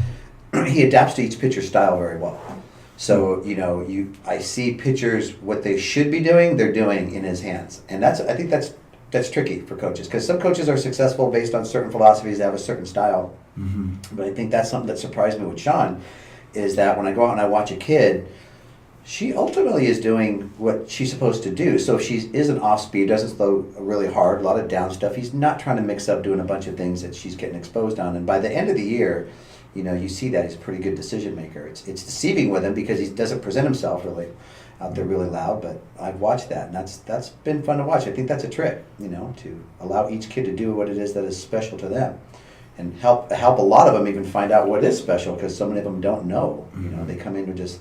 he adapts to each pitcher's style very well. So, you know, I see pitchers, what they should be doing, they're doing in his hands. And I think that's tricky for coaches, because some coaches are successful based on certain philosophies, they have a certain style. But I think that's something that surprised me with Sean, is that when I go out and I watch a kid, she ultimately is doing what she's supposed to do. So if she is an off speed, doesn't throw really hard, a lot of down stuff, he's not trying to mix up doing a bunch of things that she's getting exposed on. And by the end of the year, you know, you see that he's a pretty good decision maker. It's deceiving with him because he doesn't present himself really out there really loud, but I've watched that, and that's been fun to watch. I think that's a trick, you know, to allow each kid to do what it is that is special to them, and help a lot of them even find out what is special, because so many of them don't know. You know, they come in with just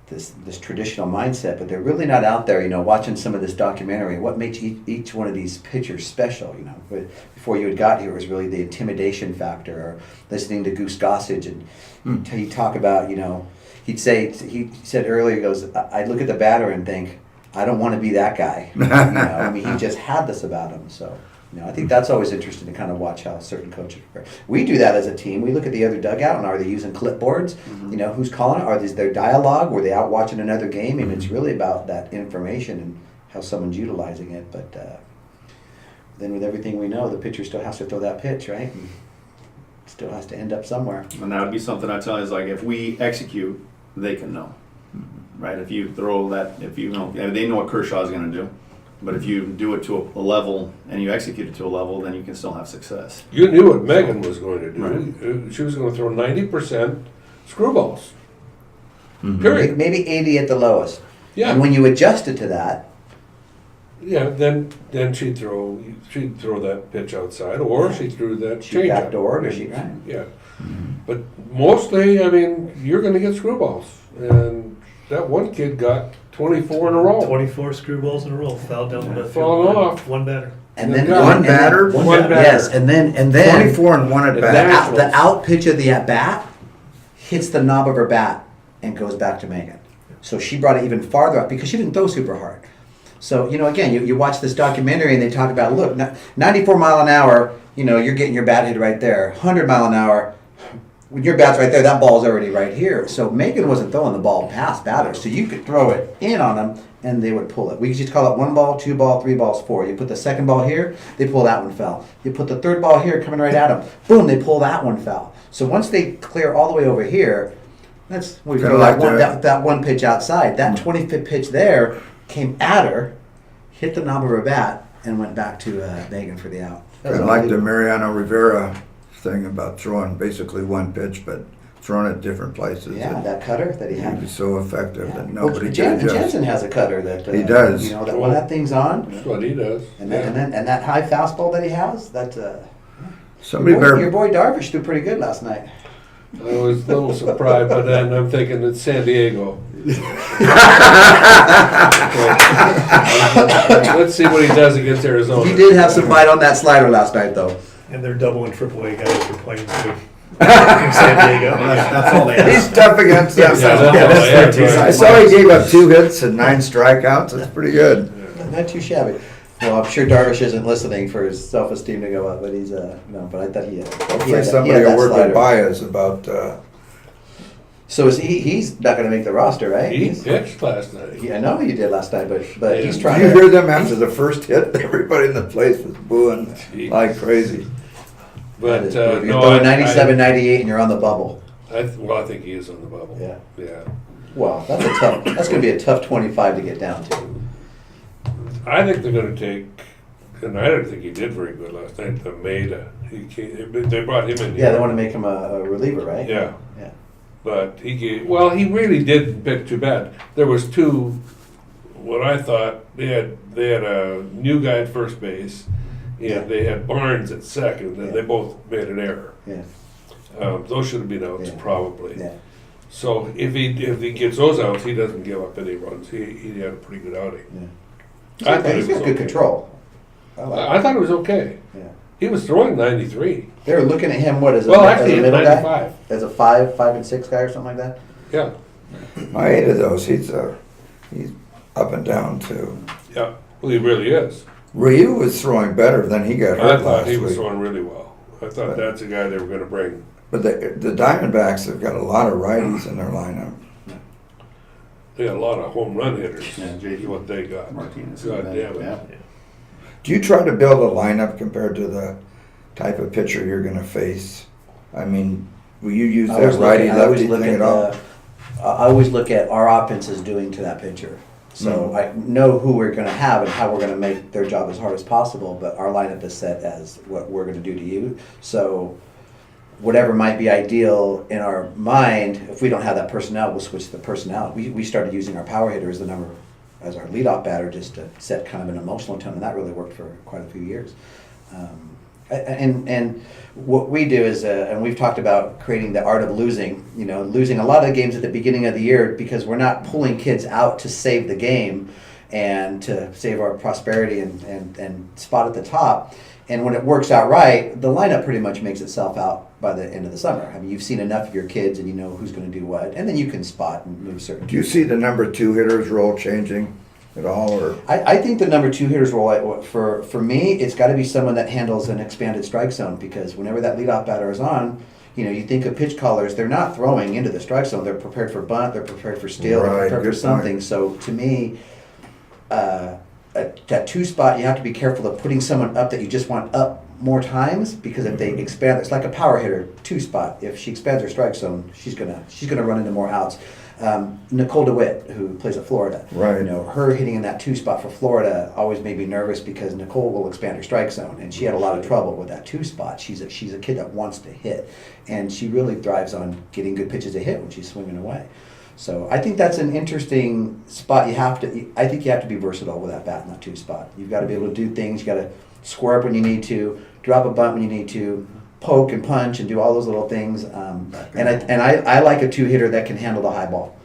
this traditional mindset, but they're really not out there, you know, watching some of this documentary. What makes each one of these pitchers special, you know? But before you had got here, it was really the intimidation factor, or listening to Goose Gossage, and he'd talk about, you know, he said earlier, he goes, I look at the batter and think, I don't want to be that guy. You know, I mean, he just had this about him. So, you know, I think that's always interesting to kind of watch how certain coaches prepare. We do that as a team. We look at the other dugout, and are they using clipboards? You know, who's calling it? Are these their dialogue? Were they out watching another game? And it's really about that information and how someone's utilizing it. But then with everything we know, the pitcher still has to throw that pitch, right? And still has to end up somewhere. And that would be something I tell you, is like, if we execute, they can know, right? If you throw that, if you know, they know what Kershaw's going to do. But if you do it to a level and you execute it to a level, then you can still have success. You knew what Megan was going to do. Right. She was going to throw 90% screwballs. Period. Maybe 80 at the lowest. Yeah. And when you adjust it to that, Yeah, then she'd throw that pitch outside, or she threw that she change backdoored or she, right? Yeah, but mostly, I mean, you're going to get screwballs, and that one kid got 24 in a row. 24 screwballs in a row, fell down the left Falling field line. off. One batter. And then One batter? One batter. Yes, and then 24 and 1 at And bat. that- the out pitch of the at bat hits the knob of her bat and goes back to Megan. So she brought it even farther up because she didn't throw super hard. So, again, you watch this documentary and they talk about, look, 94 mile an hour, you're getting your bat hit right there. 100 mile an hour, when your bat's right there, that ball's already right here. So Megan wasn't throwing the ball past batters. So you could throw it in on them and they would pull it. We just call it 1 ball, 2 ball, 3 balls, 4. You put the second ball here, they pull that one foul. You put the third ball here coming right at them. Boom, they pull that one foul. So once they clear all the way over here, we Kinda throw like that one pitch outside. That 25th pitch there came at her, hit the knob of her bat, and went back to Megan for the out. That was Kind of like the unbelievable. Mariano Rivera thing about throwing basically one pitch, but throwing it different places. Yeah, that cutter that he He had. was so effective that Well, nobody could Jansen adjust. has a cutter that He does. that when that thing's on, That's what he does. and that high fastball that he has, that Somebody your better, boy Darvish threw pretty good last night. I was a little surprised, but then I'm thinking it's San Diego. Let's see what he does against Arizona. He did have some bite on that slider last night, though. And they're double and triple A guys for playing too. From San Diego. That's all they he's have. tough against them. Yeah, that's all I I have. saw he gave up 2 hits and 9 strikeouts. That's pretty good. Not too shabby. Well, I'm sure Darvish isn't listening for his self-esteem to go up, but he's no. But I thought he had. Hopefully somebody will work with Baez about, So he's not going to make the roster, right? He pitched last night. I know he did last night, but Yeah. he's did trying you to. hear them after the first hit? Everybody in the place was booing like crazy. But You're no, throwing 97, 98, and you're on the bubble. I think he is on the bubble. Yeah. Yeah. Well, that's going to be a tough 25 to get down to. I think they're going to take, and I didn't think he did very good last night. The Maida, they brought him in. Yeah, they want to make him a reliever, right? Yeah. Yeah. But he really didn't pitch too bad. There was 2, what I thought, they had a new guy at first base, and Yeah. they had Barnes at second, and Yeah. they both made an error. Yeah. Those should have been outs, Yeah. probably. Yeah. So if he gets those outs, he doesn't give up any runs. He had a pretty good outing. Yeah. I thought He's it was got good okay. control. I like I thought it was okay. Yeah. He was throwing 93. They were looking at him, what, as a, Well, as actually, a it's middle 95. guy? As a 5 and 6 guy or something like that? Yeah, I hated those. He's up and down too. yeah. Well, he really is. Ryu was throwing better than he got I hurt thought last he was week. throwing really well. I thought that's a guy they were going to bring. But the Diamondbacks have got a lot of righties in their lineup. They got a lot of home run hitters. Yeah, JD. What they got. Martinez. God damn it. Yeah. Do you try to build a lineup compared to the type of pitcher you're going to face? I mean, will you use I always that look righty at- I always lefty look thing at at all? I always look at our offense is doing to that pitcher. So I know who we're going to have and how we're going to make their job as hard as possible, but our lineup is set as what we're going to do to you. So whatever might be ideal in our mind, if we don't have that personnel, we'll switch the personnel. We started using our power hitter as the number, as our leadoff batter, just to set kind of an emotional tone, and that really worked for quite a few years. And what we do is, and we've talked about creating the art of losing, losing a lot of games at the beginning of the year because we're not pulling kids out to save the game and to save our prosperity and spot at the top. And when it works out right, the lineup pretty much makes itself out by the end of the summer. I mean, you've seen enough of your kids and you know who's going to do what, and then you can spot and move certain. Do you see the number 2 hitter's role changing at all, or I think the number 2 hitter's role, for me, it's got to be someone that handles an expanded strike zone, because whenever that leadoff batter is on, you think of pitch callers, they're not throwing into the strike zone. They're prepared for bunt, they're prepared for steal, Right, they're prepared for good something. point. So to me, that 2 spot, you have to be careful of putting someone up that you just want up more times, because if they expand, it's like a power hitter 2 spot. If she expands her strike zone, she's gonna run into more outs. Nicole DeWitt, who plays at Florida, Right. her hitting in that 2 spot for Florida always made me nervous, because Nicole will expand her strike zone, and she had a lot of trouble with that 2 spot. She's a kid that wants to hit, and she really thrives on getting good pitches to hit when she's swinging away. So I think that's an interesting spot. I think you have to be versatile with that bat in that 2 spot. You've got to be able to do things. You got to square up when you need to, drop a bunt when you need to, poke and punch and do all those little things. And I like a 2-hitter that can handle the high ball.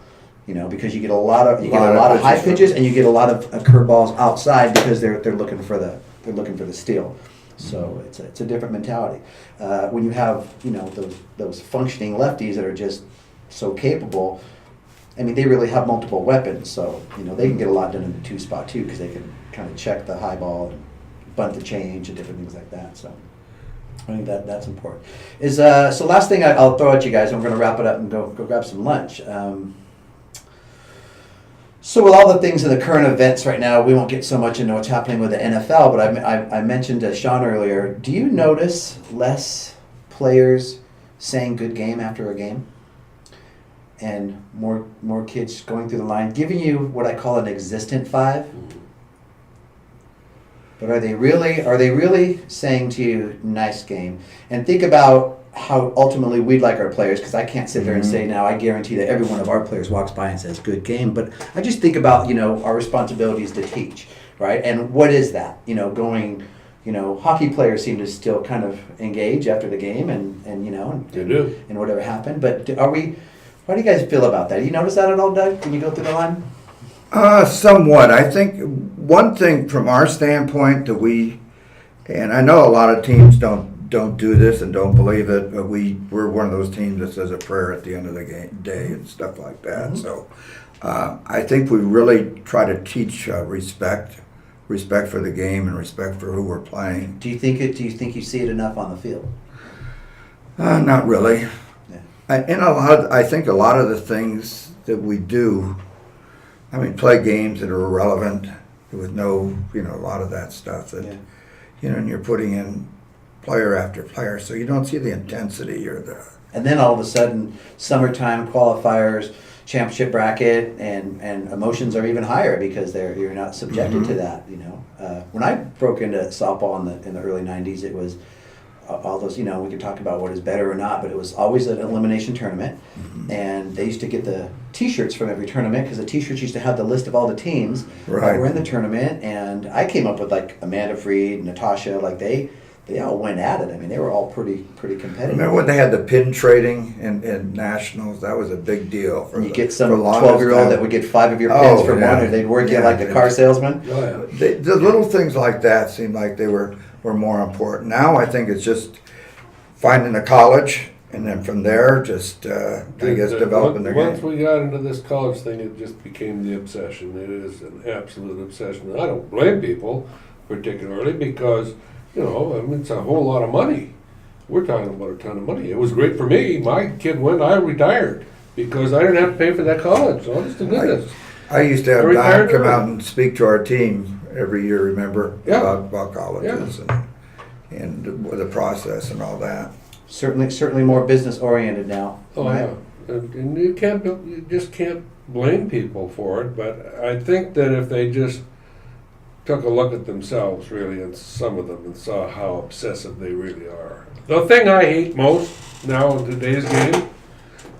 Because you get a lot of high pitches and you get a lot of curveballs outside because they're looking for the steal. So it's a different mentality. When you have those functioning lefties that are just so capable, I mean they really have multiple weapons. So they can get a lot done in the 2 spot too because they can kind of check the high ball and bunt the change and different things like that. So I think that's important. So last thing I'll throw at you guys, and we're going to wrap it up and go grab some lunch. So with all the things in the current events right now, we won't get so much into what's happening with the NFL, but I mentioned to Sean earlier, do you notice less players saying good game after a game? And more kids going through the line, giving you what I call an existent 5? But are they really saying to you, nice game? And think about how ultimately we'd like our players, because I can't sit there and say now, I guarantee that every one of our players walks by and says good game, but I just think about, our responsibilities to teach, right? And what is that? Hockey players seem to still kind of engage after the game and They do. and whatever happened, but how do you guys feel about that? You notice that at all, Doug, when you go through the line? Somewhat. I think one thing from our standpoint and I know a lot of teams don't do this and don't believe it, but we're one of those teams that says a prayer at the end of the day and stuff like that. Mm-hmm. So I think we really try to teach respect for the game and respect for who we're playing. Do you think you see it enough on the field? Not really. Yeah. I think a lot of the things that we do, play games that are irrelevant with no, a lot of that stuff that, and you're putting in player after player, so you don't see the intensity or the... And then all of a sudden, summertime qualifiers, championship bracket, and emotions are even higher because you're not subjected to that, When I broke into softball in the early 90s, it was all those, we could talk about what is better or not, but it was always an elimination tournament, and they used to get the T-shirts from every tournament because the T-shirts used to have the list of all the teams that were in the tournament, and I came up with like Amanda Freed, Natasha, like they all went at it. They were all pretty competitive. Remember when they had the pin trading in nationals? That was a big deal. You get some 12-year-old that would get 5 of your pins for one, or they'd work you like a car salesman. Oh, yeah. The little things like that seemed like they were more important. Now I think it's just finding a college, and then from there, just developing the game. Once we got into this college thing, it just became the obsession. It is an absolute obsession. And I don't blame people particularly because, it's a whole lot of money. We're talking about a ton of money. It was great for me. My kid went, I retired because I didn't have to pay for that college. Honest to goodness. I used to have Don come out and speak to our team every year, remember, about colleges and the process and all that. Certainly more business oriented now. Oh, right? yeah. And you just can't blame people for it, but I think that if they just took a look at themselves, really, and some of them, and saw how obsessive they really are. The thing I hate most now in today's game,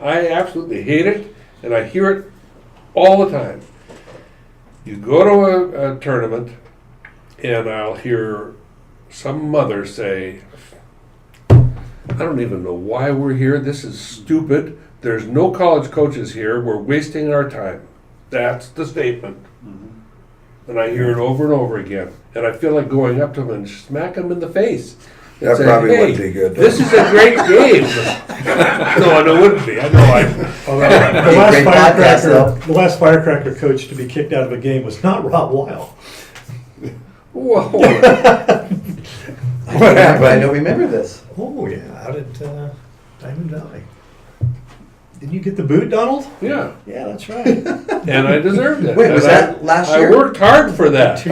I absolutely hate it, and I hear it all the time. You go to a tournament, and I'll hear some mother say, I don't even know why we're here. This is stupid. There's no college coaches here. We're wasting our time. That's the statement. And I hear it over and over again. And I feel like going up to them and smack them in the face. That saying, probably wouldn't be good. This is a great game. No, it wouldn't be. I know. The last firecracker coach to be kicked out of a game was not Rob Weil. Whoa. What happened? I don't remember this. Oh yeah, how did Diamond Valley? Didn't you get the boot, Donald? Yeah. Yeah, that's right. And I deserved it. Wait, was that last year? I worked hard for that. 2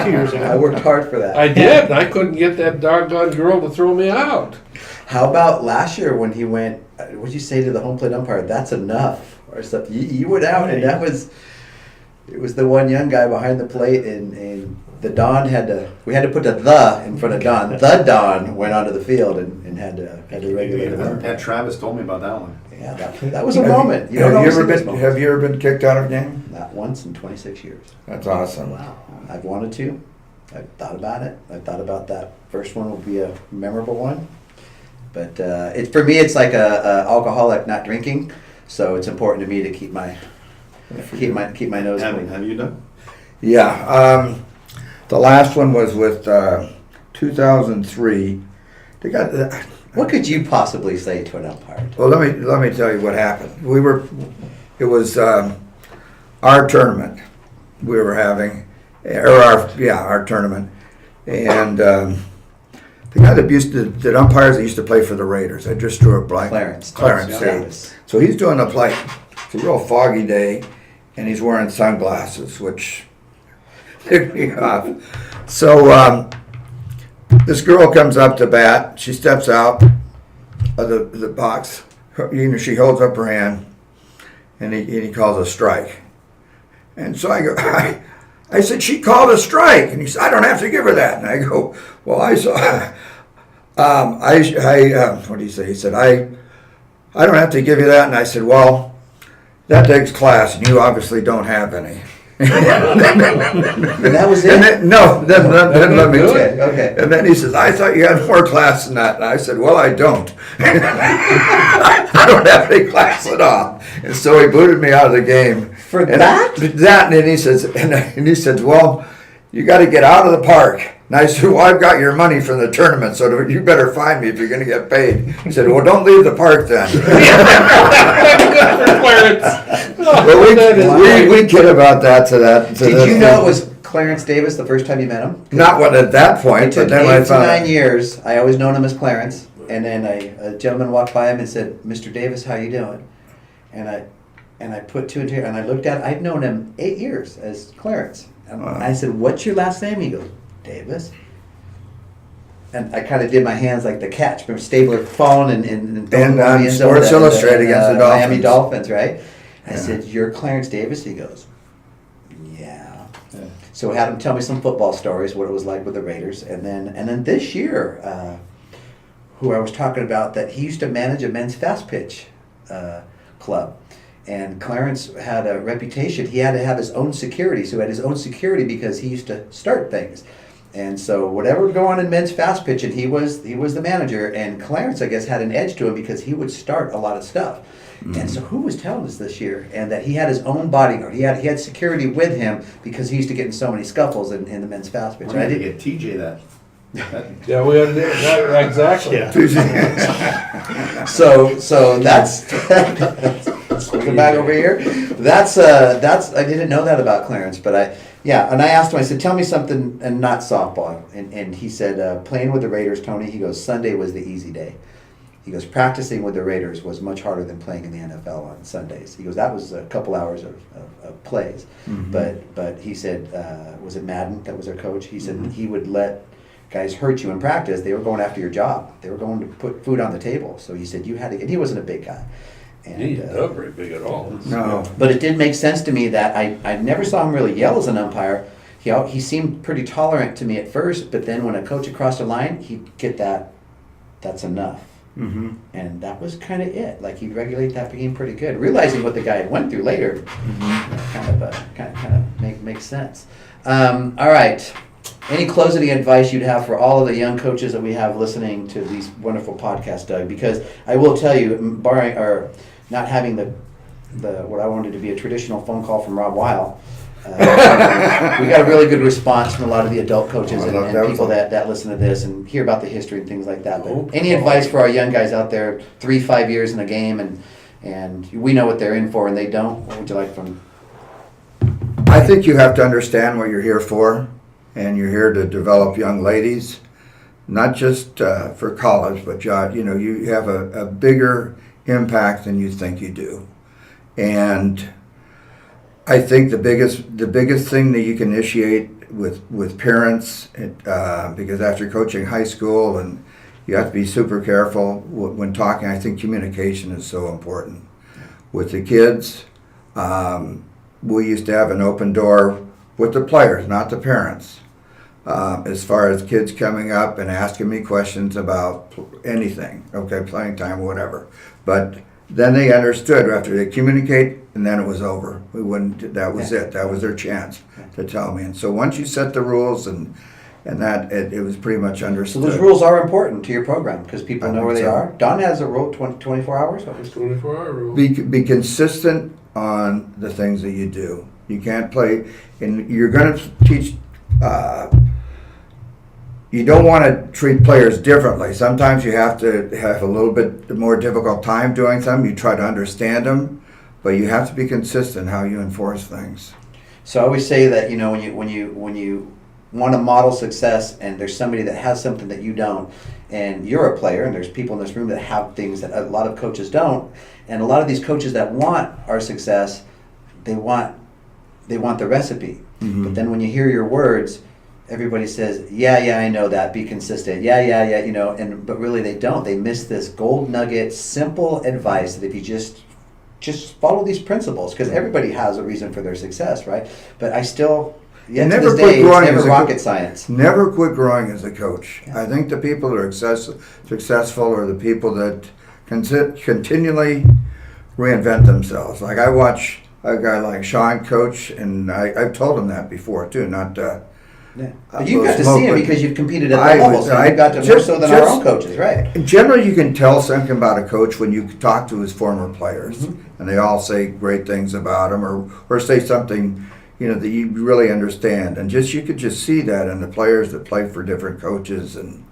years ago. I worked hard for that. I did. I couldn't get that doggone girl to throw me out. How about last year when he went, what did you say to the home plate umpire? That's enough. Or something. You went out, and it was the one young guy behind the plate, and the Don we had to put the in front of Don. The Don went onto the field and had to regulate him. Ed Travis told me about that one. Yeah, that was a moment. You don't always see those moments. Have you ever been kicked out of a game? Not once in 26 years. That's awesome. Wow. I've wanted to. I've thought about it. I thought about that first one will be a memorable one. But for me, it's like a alcoholic not drinking. So it's important to me to keep my nose clean. Have you done? Yeah. The last one was with 2003. They got. What could you possibly say to an umpire? Well, let me tell you what happened. It was our tournament we were having, or our tournament, and the guy that umpires that used to play for the Raiders. I just drew a blank. Clarence Davis. So he's doing the play. It's a real foggy day, and he's wearing sunglasses, which ticked me off. So this girl comes up to bat. She steps out of the box. She holds up her hand, and he calls a strike. And so I go, I said, she called a strike. And he said, I don't have to give her that. And I go, well, I saw, what did he say? He said, I don't have to give you that. And I said, well, that takes class, and you obviously don't have any. And that was it? Then let me Okay. And then he says, I thought you had more class than that. And I said, well, I don't. I don't have any class at all. And so he booted me out of the game. For that? And then he says, well, you got to get out of the park. And I said, well, I've got your money from the tournament, so you better find me if you're going to get paid. He said, well, don't leave the park then. Good for Clarence. But we kid about that. Did you know it was Clarence Davis the first time you met him? Not at that point, It took but then 8 I to found 9 years. I always known him as Clarence. And then a gentleman walked by him and said, Mr. Davis, how you doing? And I put two and two, and I looked at, I'd known him 8 years as Clarence. And I said, what's your last name? He goes, Davis. And I kind of did my hands like the catch. Remember Stabler falling and Sports Illustrated against the Dolphins. Miami Dolphins, right? I said, you're Clarence Davis? He goes, yeah. So I had him tell me some football stories, what it was like with the Raiders. And then this year, who I was talking about, that he used to manage a men's fast pitch club. And Clarence had a reputation. He had to have his own security. So he had his own security because he used to start things. And so whatever would go on in men's fast pitching, he was the manager. And Clarence, I guess, had an edge to him because he would start a lot of stuff. Mm-hmm. And so who was telling us this year? And that he had his own bodyguard. He had security with him because he used to get in so many scuffles in the men's fast pitch. I did get TJ that. Yeah, we had that exactly. Yeah. So that's looking back over here. That's I didn't know that about Clarence, but I asked him. I said, tell me something, and not softball. And he said, playing with the Raiders, Tony. He goes, Sunday was the easy day. He goes, practicing with the Raiders was much harder than playing in the NFL on Sundays. He goes, that was a couple hours of plays. Mm-hmm. But he said, was it Madden that was their coach? He said he would let guys hurt you in practice. They were going after your job. They were going to put food on the table. So he said you had to. And he wasn't a big guy. And, He's not very big at all. No. But it did make sense to me that I never saw him really yell as an umpire. He seemed pretty tolerant to me at first, but then when a coach had crossed the line, he'd get that's enough. Mm-hmm. And that was kind of it. Like he'd regulate that game pretty good. Realizing what the guy had went through later, kind of makes sense. All right. Any closing advice you'd have for all of the young coaches that we have listening to these wonderful podcasts, Doug? Because I will tell you, barring or not having the what I wanted to be a traditional phone call from Rob Weil, we got a really good response from a lot of the adult coaches and people that listen to this and hear about the history and things like that. But any advice for our young guys out there, 3-5 years in a game, and we know what they're in for and they don't? What would you like from? I think you have to understand what you're here for. And you're here to develop young ladies, not just for college, but you have a bigger impact than you think you do. And I think the biggest thing that you can initiate with parents, because after coaching high school, and you have to be super careful when talking. I think communication is so important with the kids. We used to have an open door with the players, not the parents. As far as kids coming up and asking me questions about anything, okay, playing time, whatever. But then they understood after they communicate, and then it was over. We wouldn't. That was it. That was their chance to tell me. And so once you set the rules and that it was pretty much So understood. those rules are important to your program because people I know where think they so. are. Don has a rule 24 hours. What was 24-hour rule. Be consistent on the things that you do. You can't play, and you're going to teach. You don't want to treat players differently. Sometimes you have to have a little bit more difficult time doing something. You try to understand them, but you have to be consistent how you enforce things. So I always say that when you want to model success and there's somebody that has something that you don't, and you're a player and there's people in this room that have things that a lot of coaches don't, and a lot of these coaches that want our success, they want the recipe. Mm-hmm. But then when you hear your words, everybody says, yeah, I know that, be consistent. Yeah, but really they don't. They miss this gold nugget, simple advice that if you just follow these principles, because everybody has a reason for their success, right? But I still, yet to this day, it's never rocket science. Never quit growing as a coach. I think the people that are successful are the people that continually reinvent themselves. Like I watch a guy like Sean coach, and I've told him that before too, not Yeah. But you've got to see him because you've competed at that I level, was- so I you've got to more just- so than our just- own coaches, right? Generally, you can tell something about a coach when you talk to his former players, and they all say great things about him, or say something, that you really understand, and you could just see that in the players that play for different coaches, and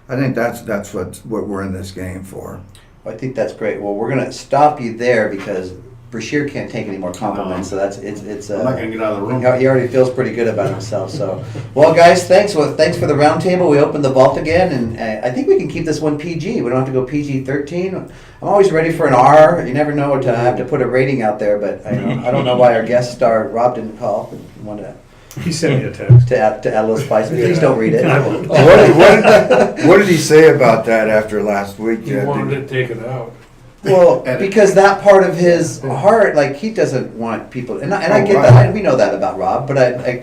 I think that's what we're in this game for. I think that's great. Well, we're going to stop you there because Brashear can't take any more compliments, so it's. I'm not gonna get out of the room. He already feels pretty good about himself. So, well, guys, thanks. Well, thanks for the roundtable. We opened the vault again, and I think we can keep this one PG. We don't have to go PG-13. I'm always ready for an R. You never know what to I have to put a rating out there, but I don't know why our guest star Rob didn't call. He wanted He sent me a text. to add a little spice. Please don't read it. I won't. What did he say about that after last week? He wanted to take it out. Well, because that part of his heart, like he doesn't want people, and I get right. that. We know that about Rob, but I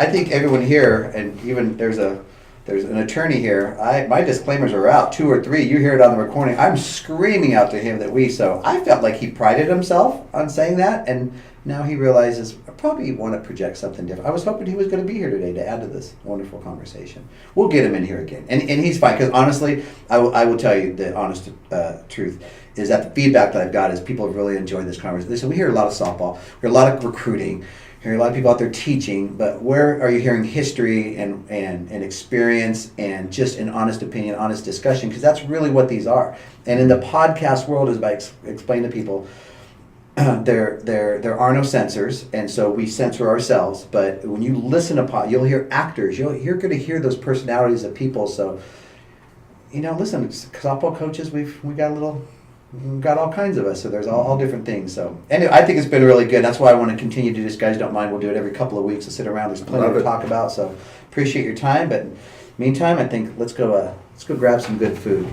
think everyone here, and even there's an attorney here. My disclaimers are out, 2 or 3. You hear it on the recording. I'm screaming out to him that so I felt like he prided himself on saying that, and now he realizes I probably want to project something different. I was hoping he was going to be here today to add to this wonderful conversation. We'll get him in here again, and he's fine because honestly, I will tell you the honest truth. Is that the feedback that I've got is people have really enjoyed this conversation. So we hear a lot of softball, we hear a lot of recruiting, hear a lot of people out there teaching, but where are you hearing history and experience and just an honest opinion, honest discussion? Because that's really what these are. And in the podcast world, as I explain to people, there are no censors, and so we censor ourselves. But when you listen to you'll hear actors. You're going to hear those personalities of people. So listen, softball coaches, we've got all kinds of us, so there's all different things. So anyway, I think it's been really good. That's why I want to continue to do this. Guys, don't mind. We'll do it every couple of weeks. We'll sit around. There's plenty to talk about. So appreciate your time. But meantime, I think let's go grab some good food.